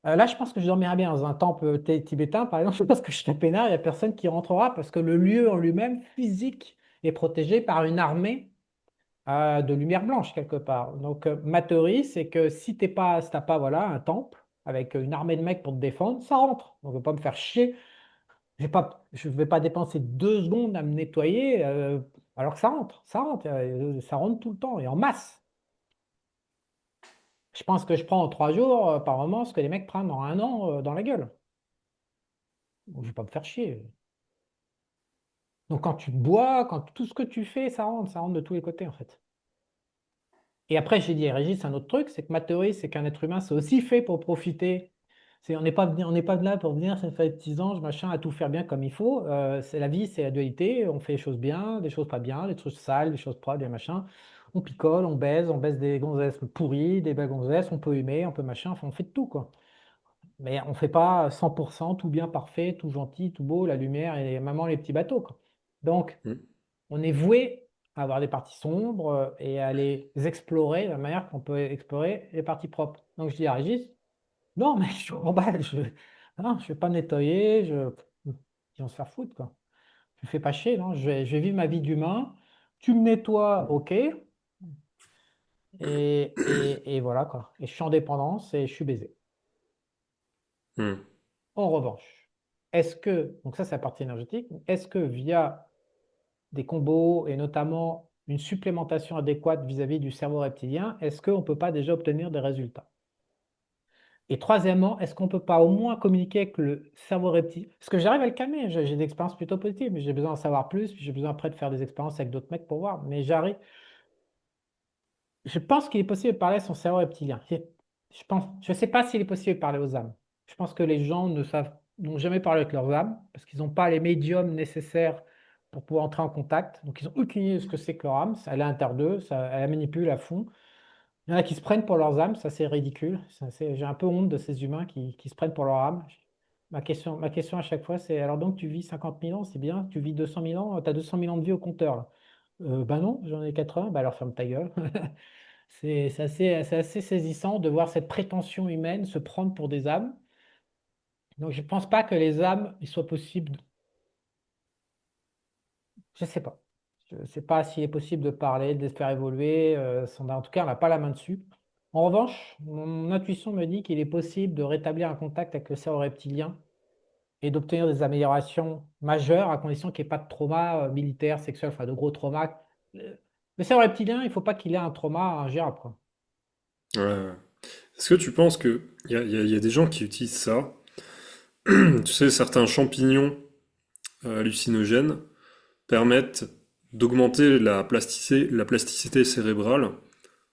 Là, je pense que je dormirai bien dans un temple tibétain, par exemple. Je pense que je serai peinard, il n'y a personne qui rentrera parce que le lieu en lui-même, physique, est protégé par une armée de lumière blanche quelque part. Donc, ma théorie, c'est que si t'as pas voilà, un temple avec une armée de mecs pour te défendre, ça rentre. Donc, ne va pas me faire chier. Je vais pas dépenser 2 secondes à me nettoyer alors que ça rentre tout le temps et en masse. Je pense que je prends en 3 jours par moment ce que les mecs prennent en un an dans la gueule. Donc, je vais pas me faire chier. Donc quand tu bois, quand tout ce que tu fais, ça rentre de tous les côtés en fait. Et après, j'ai dit à Régis, un autre truc, c'est que ma théorie, c'est qu'un être humain, c'est aussi fait pour profiter. On n'est pas là pour venir, ça fait 10 ans, machin, à tout faire bien comme il faut. C'est la vie, c'est la dualité. On fait les choses bien, des choses pas bien, des choses sales, des choses propres, des machins. On picole, on baise des gonzesses pourries, des belles gonzesses, on peut aimer, on peut machin, enfin, on fait de tout, quoi. Mais on fait pas 100% tout bien parfait, tout gentil, tout beau, la lumière et maman les petits bateaux, quoi. Donc,
Hmm.
on est voué à avoir des parties sombres et à les explorer de la manière qu'on peut explorer les parties propres. Donc je dis à Régis, non, mais je remballe, non, je vais pas me nettoyer, ils vont se faire foutre, quoi. Je me fais pas chier, non, je vais vivre ma vie d'humain, tu me nettoies, ok, et voilà, quoi. Et je suis en dépendance et je suis baisé.
Hmm.
En revanche, donc ça c'est la partie énergétique, est-ce que via des combos et notamment une supplémentation adéquate vis-à-vis du cerveau reptilien, est-ce qu'on ne peut pas déjà obtenir des résultats? Et troisièmement, est-ce qu'on ne peut pas au moins communiquer avec le cerveau reptilien? Parce que j'arrive à le calmer, j'ai des expériences plutôt positives, mais j'ai besoin d'en savoir plus, puis j'ai besoin après de faire des expériences avec d'autres mecs pour voir. Mais j'arrive, je pense qu'il est possible de parler à son cerveau reptilien. Je ne sais pas s'il est possible de parler aux âmes. Je pense que les gens n'ont jamais parlé avec leurs âmes parce qu'ils n'ont pas les médiums nécessaires pour pouvoir entrer en contact. Donc, ils n'ont aucune idée de ce que c'est que leur âme. Elle est à l'intérieur d'eux, elle la manipule à fond. Il y en a qui se prennent pour leurs âmes, ça c'est ridicule. J'ai un peu honte de ces humains qui se prennent pour leur âme. Ma question à chaque fois, c'est alors donc tu vis 50 000 ans, c'est bien, tu vis 200 000 ans, tu as 200 000 ans de vie au compteur, là. Bah non, j'en ai 80, bah alors ferme ta gueule. C'est assez saisissant de voir cette prétention humaine se prendre pour des âmes. Donc je ne pense pas que les âmes, il soit possible, je ne sais pas. Je ne sais pas s'il est possible de parler, de les faire évoluer. En tout cas, on n'a pas la main dessus. En revanche, mon intuition me dit qu'il est possible de rétablir un contact avec le cerveau reptilien et d'obtenir des améliorations majeures à condition qu'il n'y ait pas de trauma militaire, sexuel, enfin de gros traumas. Le cerveau reptilien, il ne faut pas qu'il ait un trauma ingérable, quoi.
Ouais, ouais. Est-ce que tu penses que il y a des gens qui utilisent ça? Tu sais, certains champignons hallucinogènes permettent d'augmenter la plasticité cérébrale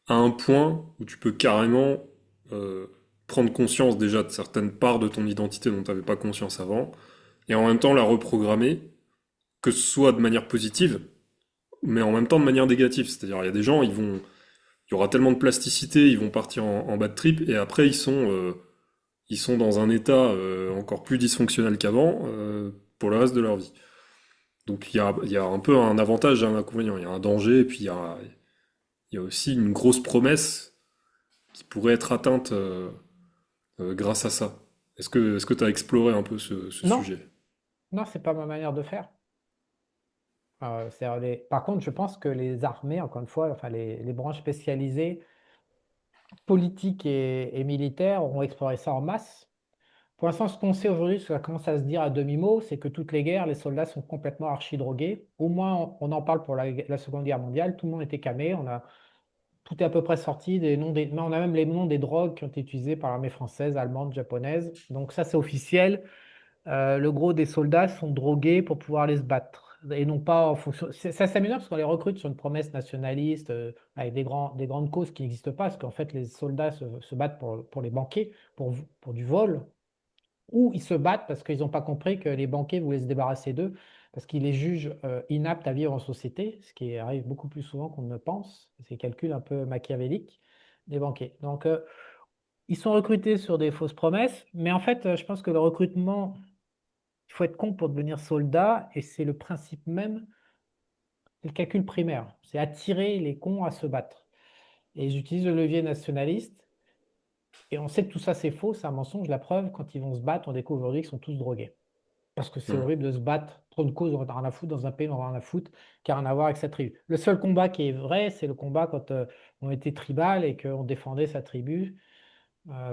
à un point où tu peux carrément euh, prendre conscience déjà de certaines parts de ton identité dont tu n'avais pas conscience avant, et en même temps la reprogrammer, que ce soit de manière positive, mais en même temps de manière négative. C'est-à-dire, il y a des gens, il y aura tellement de plasticité, ils vont partir en bad trip, et après ils sont dans un état encore plus dysfonctionnel qu'avant pour le reste de leur vie. Donc il y a un peu un avantage et un inconvénient. Il y a un danger, et puis il y a aussi une grosse promesse qui pourrait être atteinte grâce à ça. Est-ce que tu as exploré un peu ce
Non,
sujet?
non, c'est pas ma manière de faire. Par contre, je pense que les armées, encore une fois, enfin les branches spécialisées, politiques et militaires, ont exploré ça en masse. Pour l'instant, ce qu'on sait aujourd'hui, ce que ça commence à se dire à demi-mot, c'est que toutes les guerres, les soldats sont complètement archi-drogués. Au moins, on en parle pour la Seconde Guerre mondiale. Tout le monde était camé. Tout est à peu près sorti. Mais on a même les noms des drogues qui ont été utilisées par l'armée française, allemande, japonaise. Donc ça, c'est officiel. Le gros des soldats sont drogués pour pouvoir aller se battre. Et non pas en fonction. C'est assez amusant parce qu'on les recrute sur une promesse nationaliste, avec des grandes causes qui n'existent pas. Parce qu'en fait, les soldats se battent pour les banquets, pour du vol, ou ils se battent parce qu'ils n'ont pas compris que les banquiers voulaient se débarrasser d'eux, parce qu'ils les jugent inaptes à vivre en société, ce qui arrive beaucoup plus souvent qu'on ne le pense. C'est des calculs un peu machiavéliques des banquiers. Donc, ils sont recrutés sur des fausses promesses, mais en fait, je pense que le recrutement, il faut être con pour devenir soldat, et c'est le principe même, c'est le calcul primaire. C'est attirer les cons à se battre. Et ils utilisent le levier nationaliste, et on sait que tout ça c'est faux, c'est un mensonge. La preuve, quand ils vont se battre, on découvre aujourd'hui qu'ils sont tous drogués. Parce que c'est
Ouais.
horrible de se battre pour une cause, on n'a rien à foutre, dans un pays, on n'a rien à foutre, qui n'a rien à voir avec sa tribu. Le seul combat qui est vrai, c'est le combat quand on était tribal et qu'on défendait sa tribu,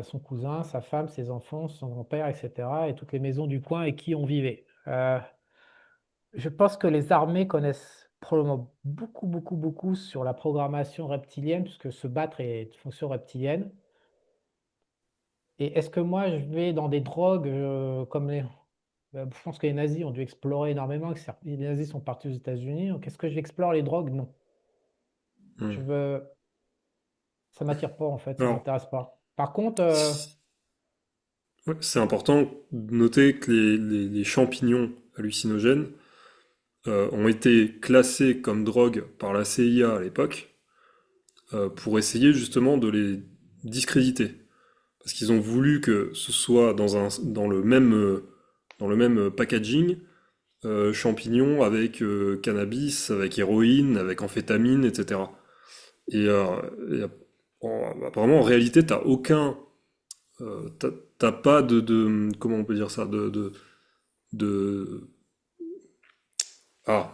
son cousin, sa femme, ses enfants, son grand-père, etc. et toutes les maisons du coin et qui on vivait. Je pense que les armées connaissent probablement beaucoup, beaucoup, beaucoup sur la programmation reptilienne, puisque se battre est une fonction reptilienne. Et est-ce que moi, je vais dans des drogues comme les... Je pense que les nazis ont dû explorer énormément, que les nazis sont partis aux États-Unis. Donc, est-ce que j'explore les drogues? Non. Je
Hmm.
veux... Ça m'attire pas, en fait, ça
Alors,
m'intéresse pas. Par contre,
ouais, c'est important de noter que les champignons hallucinogènes ont été classés comme drogue par la CIA à l'époque pour essayer justement de les discréditer. Parce qu'ils ont voulu que ce soit dans le même packaging, champignons avec cannabis, avec héroïne, avec amphétamine, etc. Et, euh, et, apparemment, en réalité, t'as pas comment on peut dire ça, de,
non,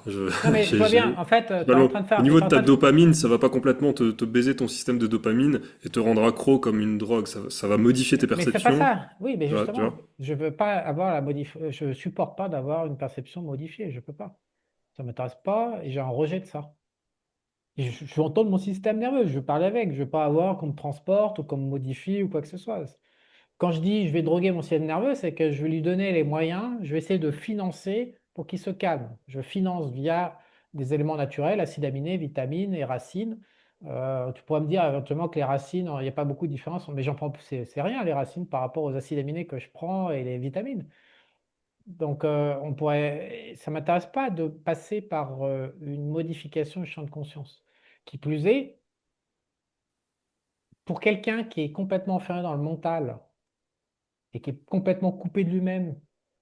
mais je vois bien, en fait,
j'ai pas le mot. Au
tu
niveau
es
de
en
ta
train de...
dopamine, ça va pas complètement te baiser ton système de dopamine et te rendre accro comme une drogue. Ça va modifier tes
Mais c'est pas
perceptions.
ça. Oui, mais
Tu vois?
justement, je veux pas avoir je supporte pas d'avoir une perception modifiée. Je peux pas. Ça m'intéresse pas et j'ai un rejet de ça. Et je entends mon système nerveux, je parle avec, je veux pas avoir qu'on me transporte ou qu'on me modifie ou quoi que ce soit. Quand je dis je vais droguer mon système nerveux, c'est que je vais lui donner les moyens, je vais essayer de financer pour qu'il se calme. Je finance via des éléments naturels, acides aminés, vitamines et racines. Tu pourrais me dire éventuellement que les racines, il n'y a pas beaucoup de différence, mais j'en prends, c'est rien les racines par rapport aux acides aminés que je prends et les vitamines. Donc, ça m'intéresse pas de passer par une modification du champ de conscience. Qui plus est, pour quelqu'un qui est complètement enfermé dans le mental et qui est complètement coupé de lui-même,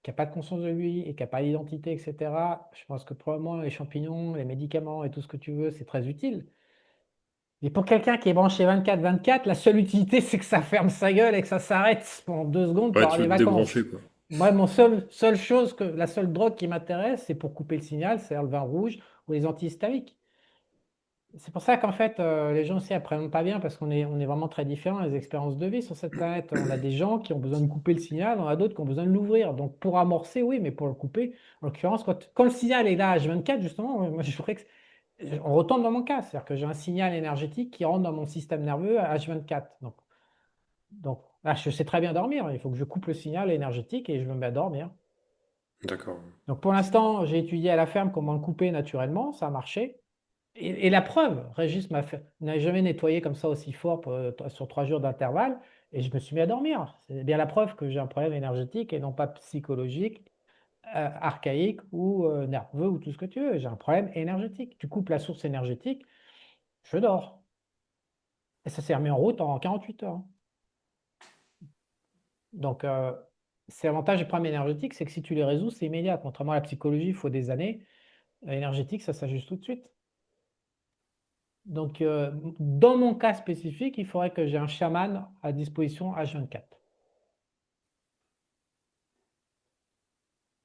qui n'a pas de conscience de lui et qui n'a pas d'identité, etc., je pense que probablement les champignons, les médicaments et tout ce que tu veux, c'est très utile. Mais pour quelqu'un qui est branché 24-24, la seule utilité, c'est que ça ferme sa gueule et que ça s'arrête pendant 2 secondes pour
Ouais,
avoir
tu
des
veux te débrancher,
vacances.
quoi.
Moi, seule chose la seule drogue qui m'intéresse, c'est pour couper le signal, c'est le vin rouge ou les antihistaminiques. C'est pour ça qu'en fait, les gens aussi apprennent pas bien parce on est vraiment très différents, les expériences de vie sur cette planète. On a des gens qui ont besoin de couper le signal, on a d'autres qui ont besoin de l'ouvrir. Donc pour amorcer, oui, mais pour le couper, en l'occurrence, quand le signal est là à H24, justement, moi je voudrais que on retombe dans mon cas, c'est-à-dire que j'ai un signal énergétique qui rentre dans mon système nerveux à H24. Donc là, je sais très bien dormir, il faut que je coupe le signal énergétique et je me mets à dormir.
D'accord.
Donc pour l'instant, j'ai étudié à la ferme comment le couper naturellement, ça a marché. Et la preuve, Régis n'a jamais nettoyé comme ça aussi fort sur 3 jours d'intervalle et je me suis mis à dormir. C'est bien la preuve que j'ai un problème énergétique et non pas psychologique, archaïque ou nerveux ou tout ce que tu veux. J'ai un problème énergétique. Tu coupes la source énergétique, je dors. Et ça s'est remis en route en 48 heures. Donc, c'est l'avantage du problème énergétique, c'est que si tu les résous, c'est immédiat. Contrairement à la psychologie, il faut des années. L'énergétique, ça s'ajuste tout de suite. Donc, dans mon cas spécifique, il faudrait que j'ai un chaman à disposition H24.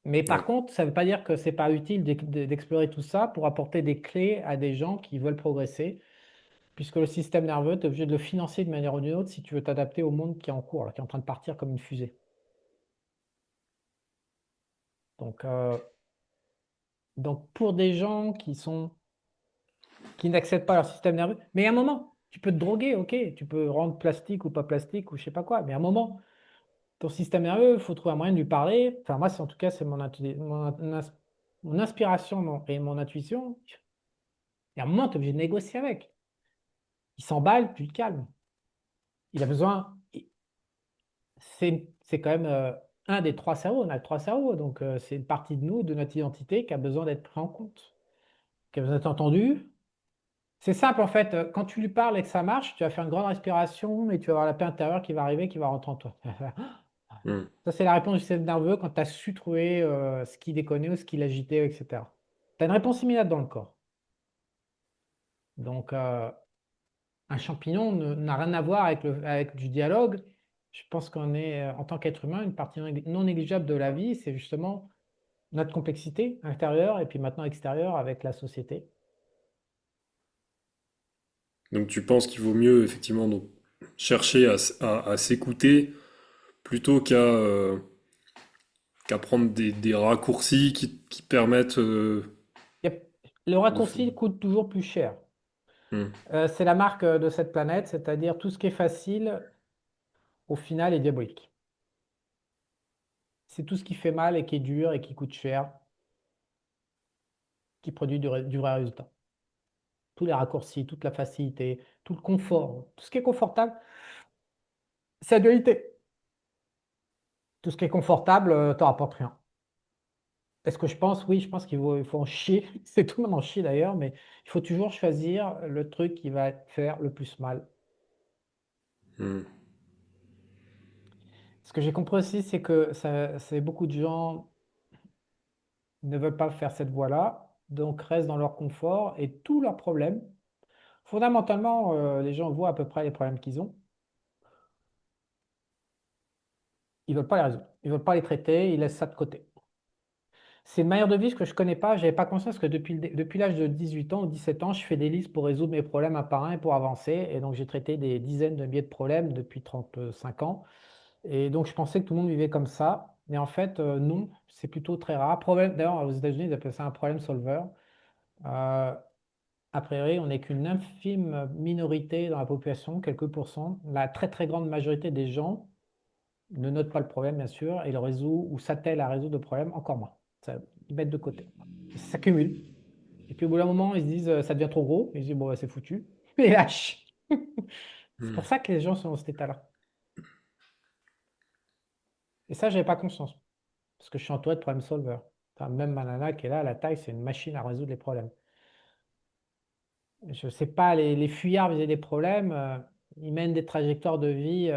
Mais par
Ouais.
contre, ça ne veut pas dire que c'est pas utile d'explorer tout ça pour apporter des clés à des gens qui veulent progresser, puisque le système nerveux, tu es obligé de le financer d'une manière ou d'une autre si tu veux t'adapter au monde qui est en cours, là, qui est en train de partir comme une fusée. Donc, pour des gens qui n'acceptent pas leur système nerveux, mais à un moment, tu peux te droguer, ok, tu peux rendre plastique ou pas plastique ou je sais pas quoi, mais à un moment, ton système nerveux, il faut trouver un moyen de lui parler. Enfin, moi, en tout cas, c'est mon inspiration et mon intuition. Et à un moment, tu es obligé de négocier avec. Il s'emballe, tu le calmes. Il a besoin. C'est quand même un des trois cerveaux. On a 3 cerveaux. Donc, c'est une partie de nous, de notre identité, qui a besoin d'être pris en compte, qui a besoin d'être entendu. C'est simple, en fait. Quand tu lui parles et que ça marche, tu vas faire une grande respiration et tu vas avoir la paix intérieure qui va arriver, qui va rentrer en toi.
Hmm.
Ça, c'est la réponse du système nerveux quand tu as su trouver ce qui déconnait ou ce qui l'agitait, etc. Tu as une réponse immédiate dans le corps. Donc, un champignon n'a rien à voir avec du dialogue. Je pense qu'on est, en tant qu'être humain, une partie non négligeable de la vie, c'est justement notre complexité intérieure et puis maintenant extérieure avec la société.
Donc tu penses qu'il vaut mieux effectivement donc, chercher à s'écouter plutôt qu'à prendre des raccourcis qui permettent
Y a- Le
de...
raccourci coûte toujours plus cher.
Hmm.
C'est la marque de cette planète, c'est-à-dire tout ce qui est facile, au final, est diabolique. C'est tout ce qui fait mal et qui est dur et qui coûte cher qui produit du vrai résultat. Tous les raccourcis, toute la facilité, tout le confort, tout ce qui est confortable, c'est la dualité. Tout ce qui est confortable, te rapporte rien. Est-ce que je pense? Oui, je pense il faut en chier. C'est tout le monde en chie d'ailleurs, mais il faut toujours choisir le truc qui va te faire le plus mal.
Hmm.
Ce que j'ai compris aussi, c'est que c'est beaucoup de gens ne veulent pas faire cette voie-là, donc restent dans leur confort et tous leurs problèmes. Fondamentalement, les gens voient à peu près les problèmes qu'ils ont. Ils veulent pas les résoudre. Ils veulent pas les traiter, ils laissent ça de côté. C'est une manière de vivre que je connais pas. J'avais pas conscience que depuis l'âge de 18 ans ou 17 ans, je fais des listes pour résoudre mes problèmes un par un et pour avancer. Et donc, j'ai traité des dizaines de milliers de problèmes depuis 35 ans. Et donc, je pensais que tout le monde vivait comme ça. Mais en fait, non, c'est plutôt très rare. Problème, d'ailleurs, aux États-Unis, ils appellent ça un problème solver. Euh, a priori, on n'est qu'une infime minorité dans la population, quelques pourcents. La très, très grande majorité des gens ne notent pas le problème, bien sûr, et le résout ou s'attellent à résoudre le problème encore moins. Ça, ils mettent de côté. Et ça s'accumule. Et puis au bout d'un moment, ils se disent ça devient trop gros. Ils se disent bon, bah, c'est foutu. Et ils lâchent. C'est
Hmm.
pour ça que les gens sont dans cet état-là. Et ça, j'avais pas conscience. Parce que je suis entouré de problème solver. Enfin, même ma nana qui est là, la taille, c'est une machine à résoudre les problèmes. Je sais pas, les fuyards vis-à-vis des problèmes, ils mènent des trajectoires de vie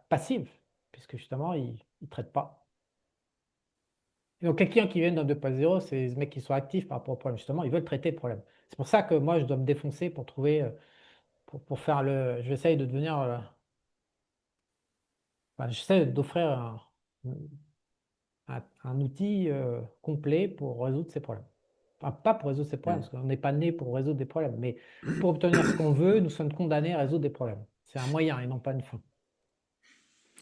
passives, puisque justement, ils ne traitent pas. Et donc, quelqu'un qui vient d'un 2.0, c'est les mecs qui sont actifs par rapport au problème. Justement, ils veulent traiter le problème. C'est pour ça que moi, je dois me défoncer pour trouver, pour faire le. J'essaye de devenir. Enfin, j'essaie d'offrir un outil complet pour résoudre ces problèmes. Enfin, pas pour résoudre ces problèmes,
Mm.
parce qu'on n'est pas né pour résoudre des problèmes, mais pour obtenir ce qu'on veut, nous sommes condamnés à résoudre des problèmes. C'est un moyen et non pas une fin.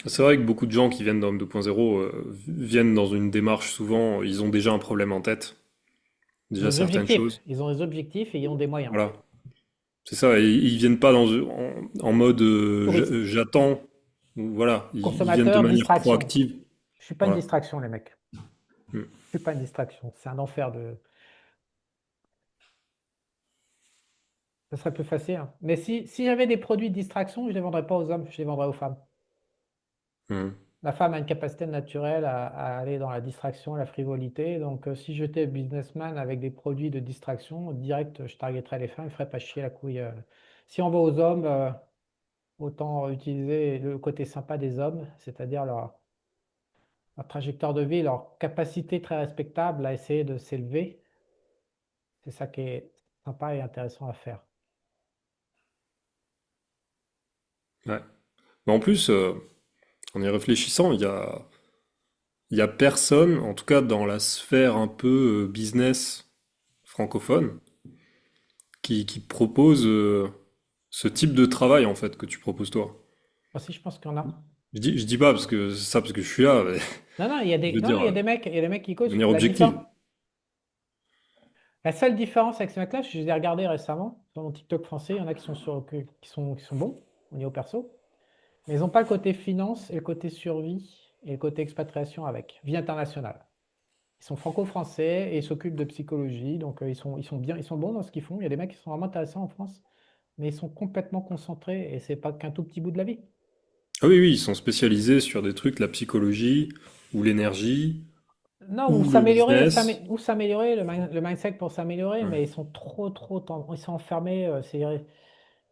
C'est vrai que beaucoup de gens qui viennent dans Homme 2.0 viennent dans une démarche souvent, ils ont déjà un problème en tête,
Ils ont
déjà
des
certaines
objectifs,
choses.
ils ont des objectifs et ils ont des moyens.
Voilà. C'est ça, et ils viennent pas en mode
Touriste,
j'attends. Voilà, ils viennent de
consommateur,
manière
distraction.
proactive.
Je suis pas une
Voilà.
distraction, les mecs.
Mm.
Je suis pas une distraction. C'est un enfer de. Ce serait plus facile, hein. Mais si j'avais des produits de distraction, je les vendrais pas aux hommes, je les vendrais aux femmes.
Mm.
La femme a une capacité naturelle à aller dans la distraction, la frivolité. Donc, si j'étais businessman avec des produits de distraction, direct, je targeterais les femmes, je ne ferais pas chier la couille. Si on va aux hommes, autant utiliser le côté sympa des hommes, c'est-à-dire leur trajectoire de vie, leur capacité très respectable à essayer de s'élever. C'est ça qui est sympa et intéressant à faire.
Ouais. Mais en plus, en y réfléchissant, il y a personne, en tout cas dans la sphère un peu business francophone, qui propose ce type de travail en fait que tu proposes toi.
Moi aussi, je pense qu'il y en a.
Je dis pas parce que c'est ça parce que je suis là, mais
Non, non, il y a
je
des,
veux
non,
dire
il y a des mecs, il y a des mecs qui
de
coachent.
manière objective.
La seule différence avec ces mecs-là, je les ai regardés récemment sur mon TikTok français, il y en a qui sont bons au niveau perso, mais ils n'ont pas le côté finance et le côté survie et le côté expatriation avec, vie internationale. Ils sont franco-français et ils s'occupent de psychologie, donc ils sont bien, ils sont bons dans ce qu'ils font. Il y a des mecs qui sont vraiment intéressants en France, mais ils sont complètement concentrés et c'est pas qu'un tout petit bout de la vie.
Ah oui, oui, ils sont spécialisés sur des trucs, la psychologie ou l'énergie
Non,
ou le business.
ou s'améliorer, le mindset pour s'améliorer,
Ouais.
mais ils sont ils sont enfermés.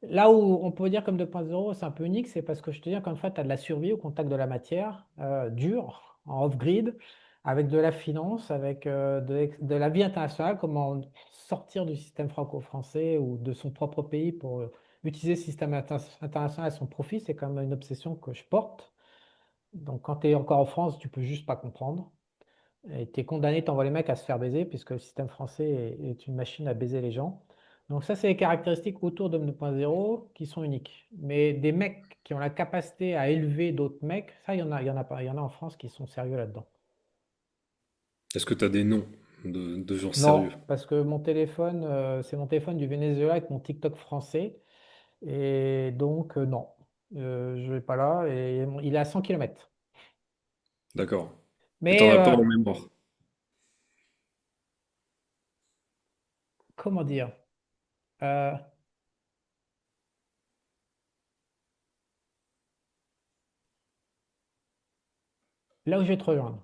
Là où on peut dire comme 2.0, c'est un peu unique, c'est parce que je te dis, encore une fois, tu as de la survie au contact de la matière dure, en off-grid, avec de la finance, avec de la vie internationale, comment sortir du système franco-français ou de son propre pays pour utiliser le système international à son profit, c'est quand même une obsession que je porte. Donc quand tu es encore en France, tu peux juste pas comprendre. Et tu es condamné, t'envoies les mecs à se faire baiser, puisque le système français est une machine à baiser les gens. Donc ça, c'est les caractéristiques autour d'Homme 2.0 qui sont uniques. Mais des mecs qui ont la capacité à élever d'autres mecs, ça, il y en a pas. Il y en a en France qui sont sérieux là-dedans.
Est-ce que tu as des noms de gens sérieux?
Non, parce que mon téléphone, c'est mon téléphone du Venezuela avec mon TikTok français. Et donc, non, je vais pas là. Et il est à 100 km.
D'accord. Et t'en
Mais
as pas en mémoire.
comment dire? Euh, Là où je vais te rejoindre.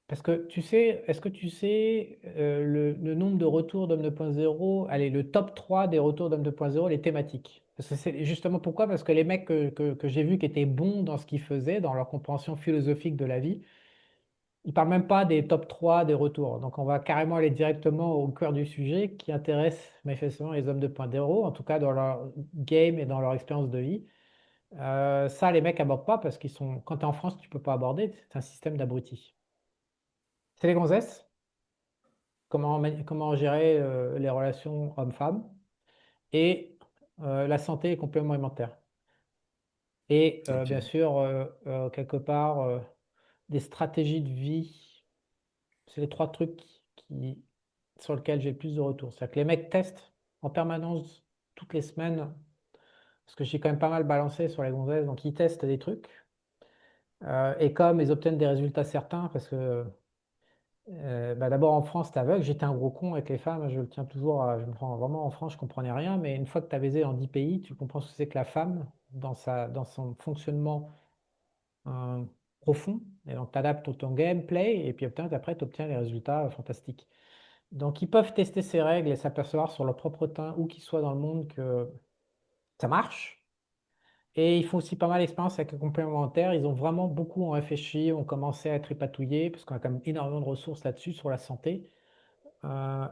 Parce que tu sais, est-ce que tu sais le nombre de retours d'Homme 2.0, allez, le top 3 des retours d'Homme 2.0, les thématiques? Parce que c'est justement pourquoi? Parce que les mecs que j'ai vus qui étaient bons dans ce qu'ils faisaient, dans leur compréhension philosophique de la vie, ils parlent même pas des top 3 des retours. Donc on va carrément aller directement au cœur du sujet qui intéresse manifestement les hommes 2.0, en tout cas dans leur game et dans leur expérience de vie. Ça, les mecs abordent pas parce qu'ils sont, quand tu es en France, tu peux pas aborder, c'est un système d'abrutis. C'est les gonzesses. Comment gérer les relations hommes-femmes et la santé et les compléments alimentaires. Et
Ok.
bien sûr, quelque part, des stratégies de vie. C'est les trois trucs sur lesquels j'ai le plus de retours. C'est-à-dire que les mecs testent en permanence, toutes les semaines, parce que j'ai quand même pas mal balancé sur les gonzesses, donc ils testent des trucs. Et comme ils obtiennent des résultats certains, parce que bah d'abord en France, t'es aveugle, j'étais un gros con avec les femmes, je le tiens toujours je me prends vraiment en France, je comprenais rien, mais une fois que tu as baisé dans 10 pays, tu comprends ce que c'est que la femme dans son fonctionnement euh, profond, et donc tu adaptes ton gameplay, et puis après tu obtiens les résultats fantastiques. Donc ils peuvent tester ces règles et s'apercevoir sur leur propre teint, où qu'ils soient dans le monde, que ça marche. Et ils font aussi pas mal d'expérience avec les complémentaires. Ils ont vraiment beaucoup réfléchi, ont commencé à être épatouillés, parce qu'on a quand même énormément de ressources là-dessus, sur la santé. Euh,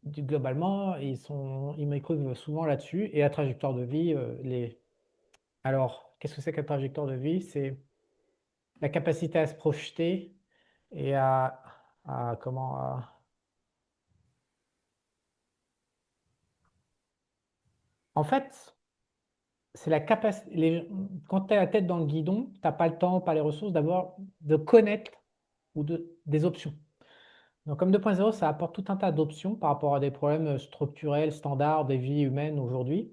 Globalement, ils m'écrivent souvent là-dessus. Et la trajectoire de vie, alors, qu'est-ce que c'est que la trajectoire de vie? C'est la capacité à se projeter et comment, En fait, c'est la capacité. Quand tu as la tête dans le guidon, tu n'as pas le temps, pas les ressources d'abord de connaître des options. Donc, comme 2.0, ça apporte tout un tas d'options par rapport à des problèmes structurels, standards des vies humaines aujourd'hui.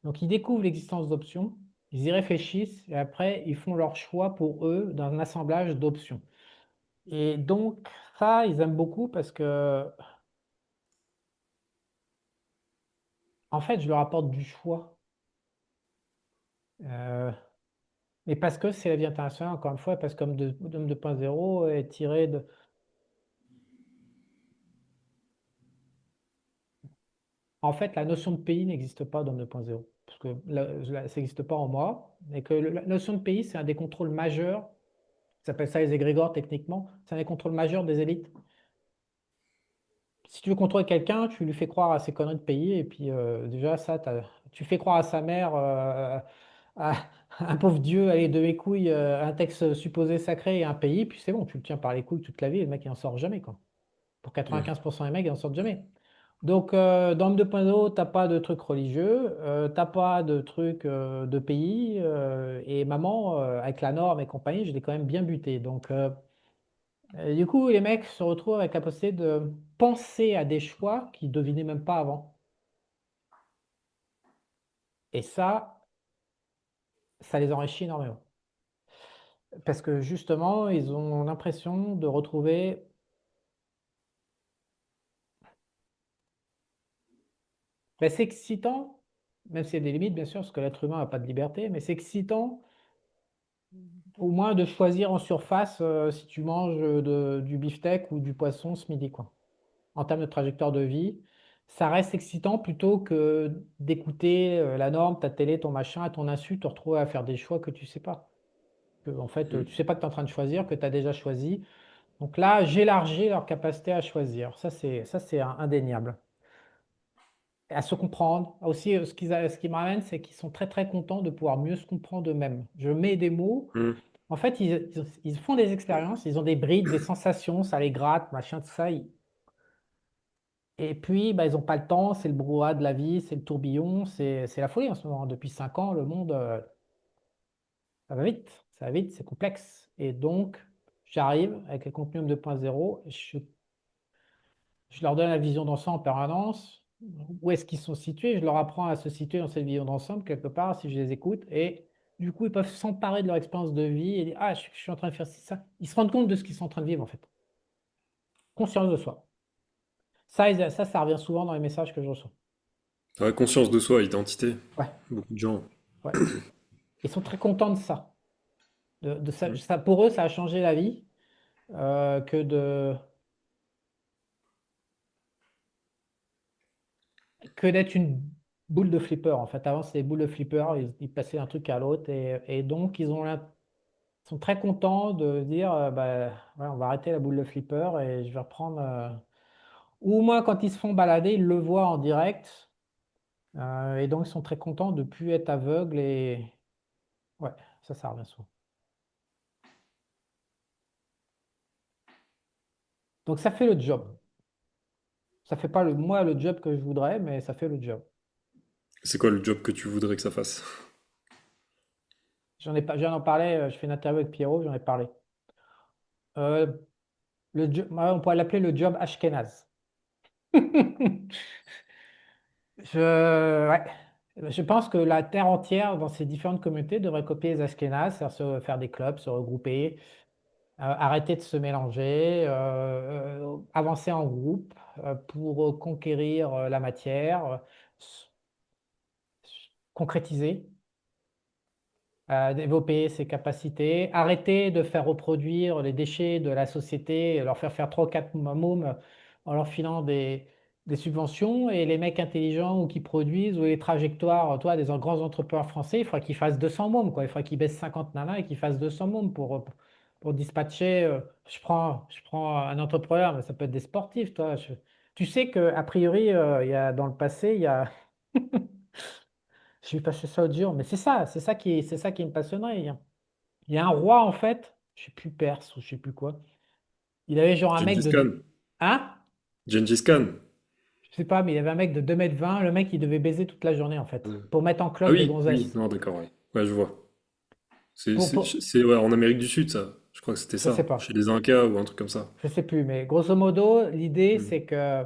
Donc, ils découvrent l'existence d'options, ils y réfléchissent et après, ils font leur choix pour eux d'un assemblage d'options. Et donc, ça, ils aiment beaucoup parce que, en fait, je leur apporte du choix. Euh, mais parce que c'est la vie internationale, encore une fois, parce que comme Dom 2.0 est tiré de. En fait, la notion de pays n'existe pas dans 2.0. Parce que ça n'existe pas en moi. Et que la notion de pays, c'est un des contrôles majeurs. Ça s'appelle ça les égrégores techniquement. C'est un des contrôles majeurs des élites. Si tu veux contrôler quelqu'un, tu lui fais croire à ses conneries de pays. Et puis déjà, ça, tu fais croire à sa mère, à un pauvre dieu, allez, de mes couilles, un texte supposé sacré et un pays. Puis c'est bon, tu le tiens par les couilles toute la vie. Et le mec, il n'en sort jamais, quoi. Pour
Ouais.
95% des mecs, ils n'en sortent jamais. Donc, dans le 2.0, tu n'as pas de trucs religieux, t'as pas de trucs de pays, et maman, avec la norme et compagnie, je l'ai quand même bien buté. Donc, du coup, les mecs se retrouvent avec la possibilité de penser à des choix qu'ils ne devinaient même pas avant. Et ça les enrichit énormément. Parce que justement, ils ont l'impression de retrouver. Ben, c'est excitant, même s'il y a des limites, bien sûr, parce que l'être humain n'a pas de liberté, mais c'est excitant au moins de choisir en surface si tu manges du beefsteak ou du poisson ce midi, quoi. En termes de trajectoire de vie, ça reste excitant plutôt que d'écouter la norme, ta télé, ton machin, à ton insu, te retrouver à faire des choix que tu sais pas. En fait,
Mm.
tu sais pas que tu es en train de choisir, que tu as déjà choisi. Donc là, j'élargis leur capacité à choisir. Ça, c'est indéniable. Et à se comprendre. Aussi, ce qui me ramène, c'est qu'ils sont très très contents de pouvoir mieux se comprendre eux-mêmes. Je mets des mots.
Mm.
En fait, ils font des expériences, ils ont des brides, des sensations, ça les gratte, machin, tout ça. Et puis, bah, ils n'ont pas le temps, c'est le brouhaha de la vie, c'est le tourbillon, c'est la folie en ce moment. Depuis 5 ans, le monde, ça va vite, c'est complexe. Et donc, j'arrive avec les contenus 2.0, je leur donne la vision d'ensemble en permanence. Où est-ce qu'ils sont situés? Je leur apprends à se situer dans cette vision d'ensemble quelque part si je les écoute. Et du coup, ils peuvent s'emparer de leur expérience de vie et dire, ah, je suis en train de faire ça. Ils se rendent compte de ce qu'ils sont en train de vivre en fait. Conscience de soi. Ça revient souvent dans les messages que je reçois.
Ouais, conscience de soi, identité.
Ouais,
Beaucoup de gens.
ouais. Ils sont très contents de ça.
Mm.
Pour eux, ça a changé la vie euh, que de, que d'être une boule de flipper. En fait, avant, c'était des boules de flipper. Ils passaient d'un truc à l'autre. Et donc, sont très contents de dire bah, ouais, on va arrêter la boule de flipper et je vais reprendre. Ou au moins, quand ils se font balader, ils le voient en direct. Et donc, ils sont très contents de ne plus être aveugles. Et ouais, ça revient souvent. Donc, ça fait le job. Ça fait pas moi le job que je voudrais, mais ça fait le job.
C'est quoi le job que tu voudrais que ça fasse?
J'en ai pas, j'en parlais, je fais une interview avec Pierrot, j'en ai parlé. Euh, ouais, on pourrait l'appeler le job Ashkenaz. Ouais. Je pense que la terre entière, dans ces différentes communautés, devrait copier les Ashkénazes, c'est-à-dire faire des clubs, se regrouper, arrêter de se mélanger, avancer en groupe pour conquérir la matière, concrétiser, développer ses capacités, arrêter de faire reproduire les déchets de la société, leur faire 3 ou 4 mômes en leur filant des subventions, et les mecs intelligents ou qui produisent, ou les trajectoires, toi, des grands entrepreneurs français, il faudrait qu'ils fassent 200 mômes, quoi. Il faudrait qu'ils baissent 50 nanas et qu'ils fassent 200 mômes pour dispatcher. Je prends un entrepreneur, mais ça peut être des sportifs, toi. Tu sais que a priori, dans le passé, il y a je vais passer ça au dur, mais c'est ça qui me passionnerait. Il y a un roi, en fait, je sais plus perse ou je sais plus quoi. Il avait genre un mec
Gengis
de.
Khan.
Hein?
Gengis Khan.
Je sais pas, mais il y avait un mec de 2,20 m, le mec il devait baiser toute la journée en fait, pour mettre en
Ah
cloque des
oui, oui,
gonzesses.
non, d'accord, ouais. Ouais, je vois.
Pour, pour-
Ouais, en Amérique du Sud, ça. Je crois que c'était
je sais
ça. Chez
pas,
les Incas ou un truc comme ça.
je sais plus, mais grosso modo, l'idée
Hmm.
c'est que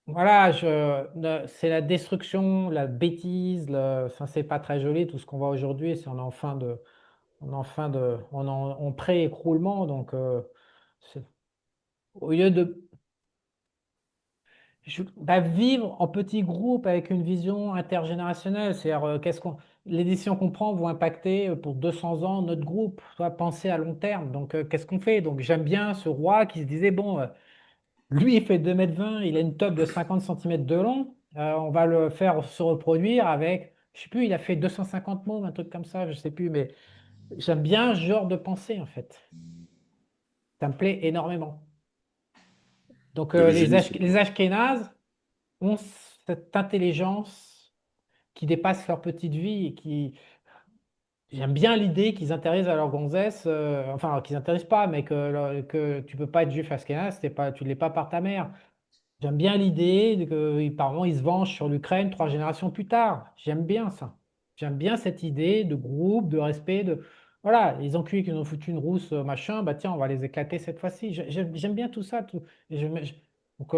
voilà, c'est la destruction, la bêtise, enfin, c'est pas très joli tout ce qu'on voit aujourd'hui, on est en fin de, on est en fin de, on est en pré-écroulement, donc c'est- au lieu de bah, vivre en petits groupes avec une vision intergénérationnelle, c'est-à-dire les décisions qu'on prend vont impacter pour 200 ans notre groupe, soit penser à long terme. Donc qu'est-ce qu'on fait? Donc j'aime bien ce roi qui se disait, bon, lui il fait 2,20 m, il a une top de 50 centimètres de long, on va le faire se reproduire avec, je sais plus, il a fait 250 mots, un truc comme ça, je sais plus, mais j'aime bien ce genre de pensée en fait. Ça me plaît énormément. Donc
Il y a le génie.
Les Ashkénazes ont cette intelligence qui dépassent leur petite vie et qui. J'aime bien l'idée qu'ils intéressent à leur gonzesse, enfin qu'ils n'intéressent pas, mais que tu peux pas être juif ashkénaze, tu ne l'es pas par ta mère. J'aime bien l'idée que par moment ils se vengent sur l'Ukraine 3 générations plus tard. J'aime bien ça. J'aime bien cette idée de groupe, de respect, de voilà, les enculés qui nous ont foutu une rousse, machin, bah tiens, on va les éclater cette fois-ci. J'aime bien tout ça. Tout. Donc,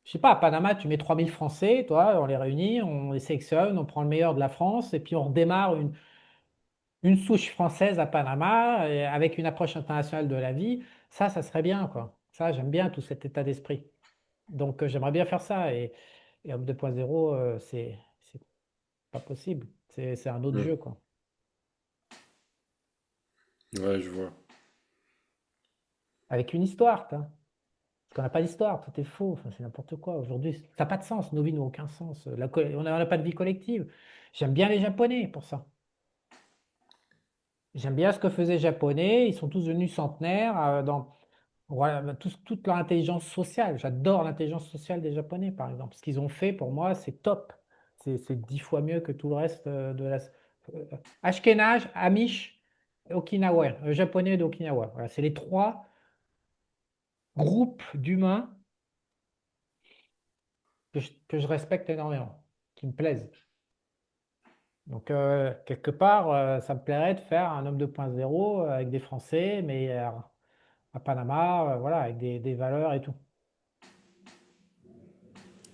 je sais pas, à Panama, tu mets 3 000 Français, toi, on les réunit, on les sélectionne, on prend le meilleur de la France et puis on redémarre une souche française à Panama avec une approche internationale de la vie. Ça serait bien, quoi. Ça, j'aime bien tout cet état d'esprit. Donc, j'aimerais bien faire ça. Et Homme 2.0, c'est pas possible. C'est un autre
Hmm.
jeu, quoi.
Ouais, je vois.
Avec une histoire, quoi. Parce qu'on n'a pas d'histoire, tout est faux, enfin, c'est n'importe quoi. Aujourd'hui, ça n'a pas de sens, nos vies n'ont aucun sens. On n'a pas de vie collective. J'aime bien les Japonais pour ça. J'aime bien ce que faisaient les Japonais. Ils sont tous devenus centenaires voilà, toute leur intelligence sociale. J'adore l'intelligence sociale des Japonais, par exemple. Ce qu'ils ont fait, pour moi, c'est top. C'est 10 fois mieux que tout le reste de la. Ashkénaze, Amish, Okinawa, Japonais d'Okinawa. Voilà, c'est les trois groupes d'humains que je respecte énormément, qui me plaisent. Donc, quelque part, ça me plairait de faire un homme 2.0 avec des Français, mais à Panama, voilà, avec des valeurs et tout.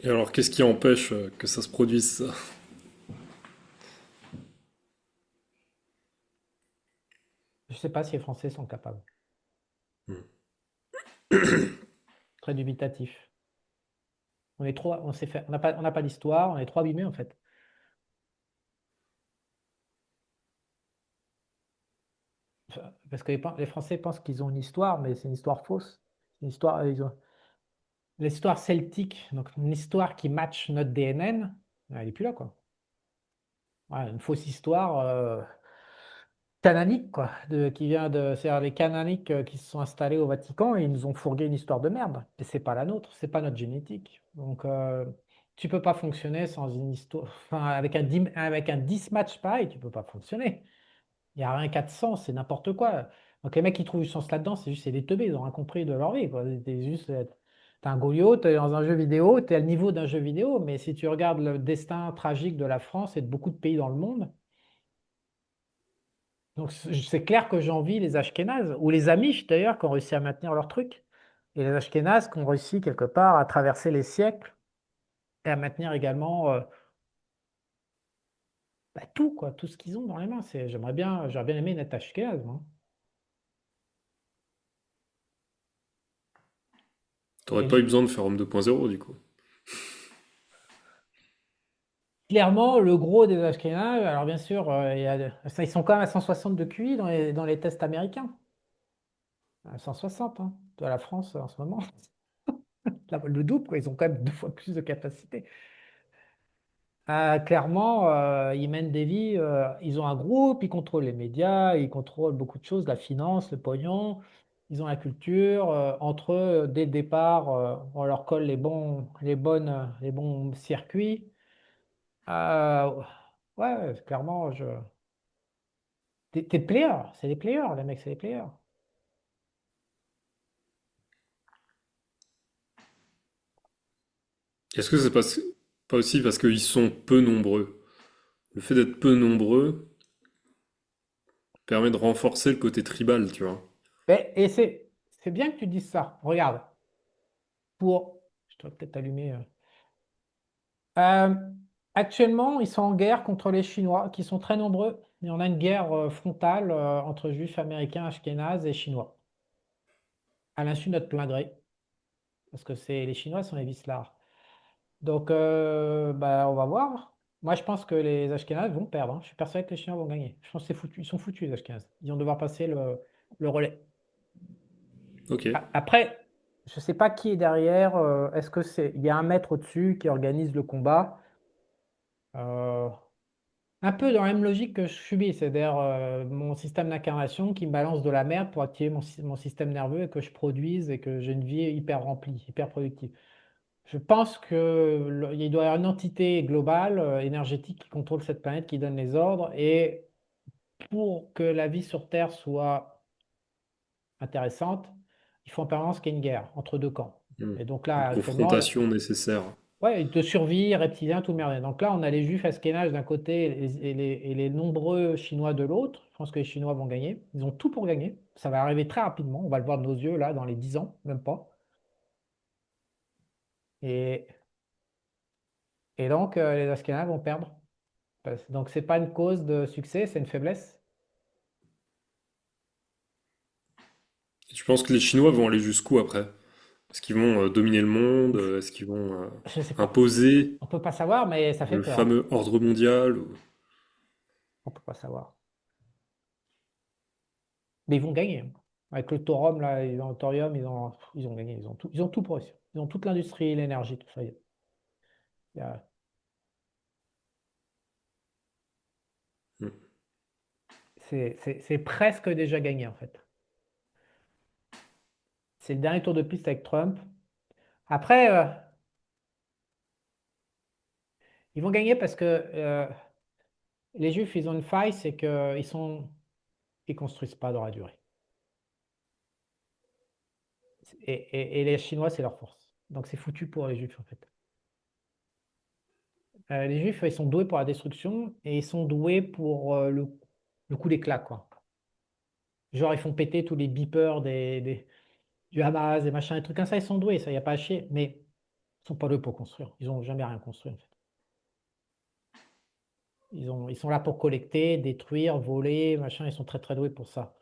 Et alors, qu'est-ce qui empêche que ça se produise, ça?
Je ne sais pas si les Français sont capables.
Hmm.
Très dubitatif. On est trop, on sait faire, on n'a pas d'histoire, on est trop abîmés en fait. Enfin, parce que les Français pensent qu'ils ont une histoire, mais c'est une histoire fausse. Une histoire, l'histoire celtique, donc une histoire qui match notre DNN, elle n'est plus là, quoi. Ouais, une fausse histoire cananique, quoi, c'est-à-dire les cananiques qui se sont installés au Vatican et ils nous ont fourgué une histoire de merde. Et c'est pas la nôtre, c'est pas notre génétique. Donc, tu peux pas fonctionner sans une histoire, enfin, avec un 10 match pareil, tu peux pas fonctionner. Il n'y a rien qu'à de sens, c'est n'importe quoi. Donc les mecs qui trouvent du sens là-dedans, c'est des teubés, ils n'ont rien compris de leur vie, quoi. T'es un Goliath, t'es dans un jeu vidéo, t'es à le niveau d'un jeu vidéo, mais si tu regardes le destin tragique de la France et de beaucoup de pays dans le monde, donc c'est clair que j'envie les Ashkénazes, ou les Amish d'ailleurs, qui ont réussi à maintenir leur truc, et les Ashkénazes qui ont réussi quelque part à traverser les siècles et à maintenir également bah, tout, quoi, tout ce qu'ils ont dans les mains. J'aurais bien aimé être Ashkénaze, moi.
T'aurais pas eu
Et
besoin de faire Homme 2.0, du coup.
clairement, le gros des Ashkénazes, alors bien sûr, ils sont quand même à 160 de QI dans les tests américains. À 160, hein, de la France en ce moment. Le double, quoi. Ils ont quand même 2 fois plus de capacité. Clairement, ils mènent des vies, ils ont un groupe, ils contrôlent les médias, ils contrôlent beaucoup de choses, la finance, le pognon, ils ont la culture. Entre eux, dès le départ, on leur colle les bons circuits. Euh, ouais, clairement, T'es player, c'est des players, les mecs, c'est des players.
Est-ce que c'est pas aussi parce qu'ils sont peu nombreux? Le fait d'être peu nombreux permet de renforcer le côté tribal, tu vois.
Et c'est bien que tu dises ça. Regarde, je dois peut-être allumer. Euh, actuellement, ils sont en guerre contre les Chinois, qui sont très nombreux. Il y en a une guerre frontale entre juifs américains, ashkénazes et Chinois, à l'insu de notre plein gré, parce que les Chinois sont les vicelards. Donc, bah, on va voir. Moi, je pense que les Ashkénazes vont perdre, hein. Je suis persuadé que les Chinois vont gagner. Je pense que c'est foutu. Ils sont foutus, les Ashkénazes. Ils vont devoir passer le relais.
Ok.
Après, je ne sais pas qui est derrière. Il y a un maître au-dessus qui organise le combat? Euh, un peu dans la même logique que je subis, c'est-à-dire mon système d'incarnation qui me balance de la merde pour activer mon système nerveux et que je produise et que j'ai une vie hyper remplie, hyper productive. Je pense il doit y avoir une entité globale, énergétique qui contrôle cette planète, qui donne les ordres. Et pour que la vie sur Terre soit intéressante, il faut en permanence qu'il y ait une guerre entre deux camps.
Hmm.
Et donc
Une
là, actuellement,
confrontation nécessaire.
ouais, de survie, reptiliens, tout merdé. Donc là, on a les Juifs Ashkénazes d'un côté et les nombreux Chinois de l'autre. Je pense que les Chinois vont gagner. Ils ont tout pour gagner. Ça va arriver très rapidement. On va le voir de nos yeux, là, dans les 10 ans, même pas. Et, et donc, les Ashkénazes vont perdre. Donc, c'est pas une cause de succès, c'est une faiblesse.
Et tu penses que les Chinois vont aller jusqu'où après? Est-ce qu'ils vont dominer le monde? Est-ce qu'ils vont
Je sais pas.
imposer
On peut pas savoir, mais ça fait
le
peur, hein.
fameux ordre mondial?
On peut pas savoir. Mais ils vont gagner, hein. Avec le thorium, là, le thorium, ils ont gagné. Ils ont tout pour réussir. Ils ont toute l'industrie, l'énergie, tout ça. Il y a-
Hmm.
c'est presque déjà gagné, en fait. C'est le dernier tour de piste avec Trump. Après, ils vont gagner parce que les Juifs, ils ont une faille, c'est ils construisent pas dans la durée. Et les Chinois, c'est leur force. Donc c'est foutu pour les Juifs, en fait. Les Juifs, ils sont doués pour la destruction et ils sont doués pour le coup d'éclat, quoi. Genre, ils font péter tous les beepers du Hamas, des machins, des trucs comme ça, ils sont doués, ça, il n'y a pas à chier, mais ils sont pas doués pour construire. Ils n'ont jamais rien construit, en fait. Ils sont là pour collecter, détruire, voler, machin, ils sont très très doués pour ça.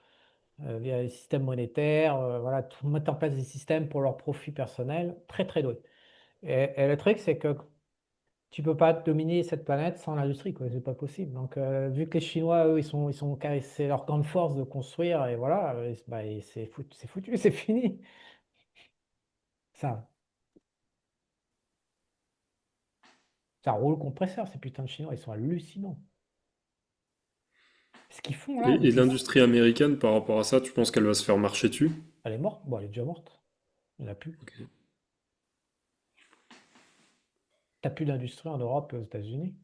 Via les systèmes monétaires, voilà, mettre en place des systèmes pour leur profit personnel, très très doués. Et le truc, c'est que tu peux pas dominer cette planète sans l'industrie, quoi. C'est pas possible. Donc, vu que les Chinois, eux, c'est leur grande force de construire, et voilà, bah, et c'est foutu, c'est fini. Ça, ça roule le compresseur, ces putains de Chinois, ils sont hallucinants. Ce qu'ils font là,
Et l'industrie américaine par rapport à ça, tu penses qu'elle va se faire marcher dessus?
elle est morte. Bon, elle est déjà morte. Il n'y en a plus.
Ok.
T'as plus d'industrie en Europe et aux États-Unis.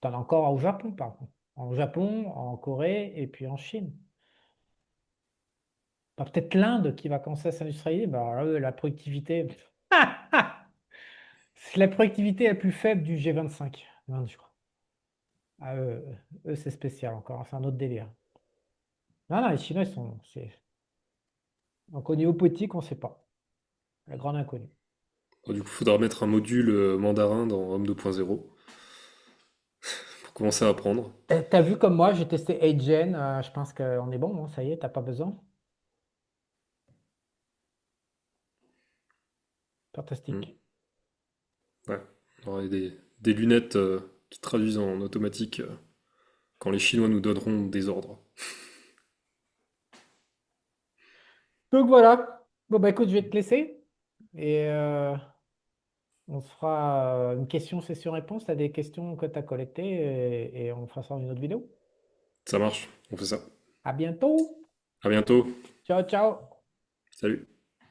T'en as encore au Japon, par contre. En Japon, en Corée et puis en Chine. Bah, peut-être l'Inde qui va commencer à s'industrialiser. Bah, alors, eux, la productivité. C'est la productivité la plus faible du G25, l'Inde, je crois. Ah, eux, c'est spécial encore, hein, c'est un autre délire. Non, non, les Chinois, ils sont. Donc au niveau politique, on ne sait pas. La grande inconnue.
Bon, du coup, il faudra mettre un module mandarin dans Homme 2.0 pour commencer à apprendre.
T'as vu comme moi, j'ai testé 8gen, je pense qu'on est bon, hein, ça y est, t'as pas besoin.
Hmm.
Fantastique.
Ouais. On aura des lunettes qui traduisent en automatique quand les Chinois nous donneront des ordres.
Donc voilà. Bon, bah écoute, je vais te laisser. Et on se fera une question session-réponse. Tu as des questions que tu as collectées et on fera ça dans une autre vidéo.
Ça marche, on fait ça.
À bientôt.
À bientôt.
Ciao, ciao.
Salut.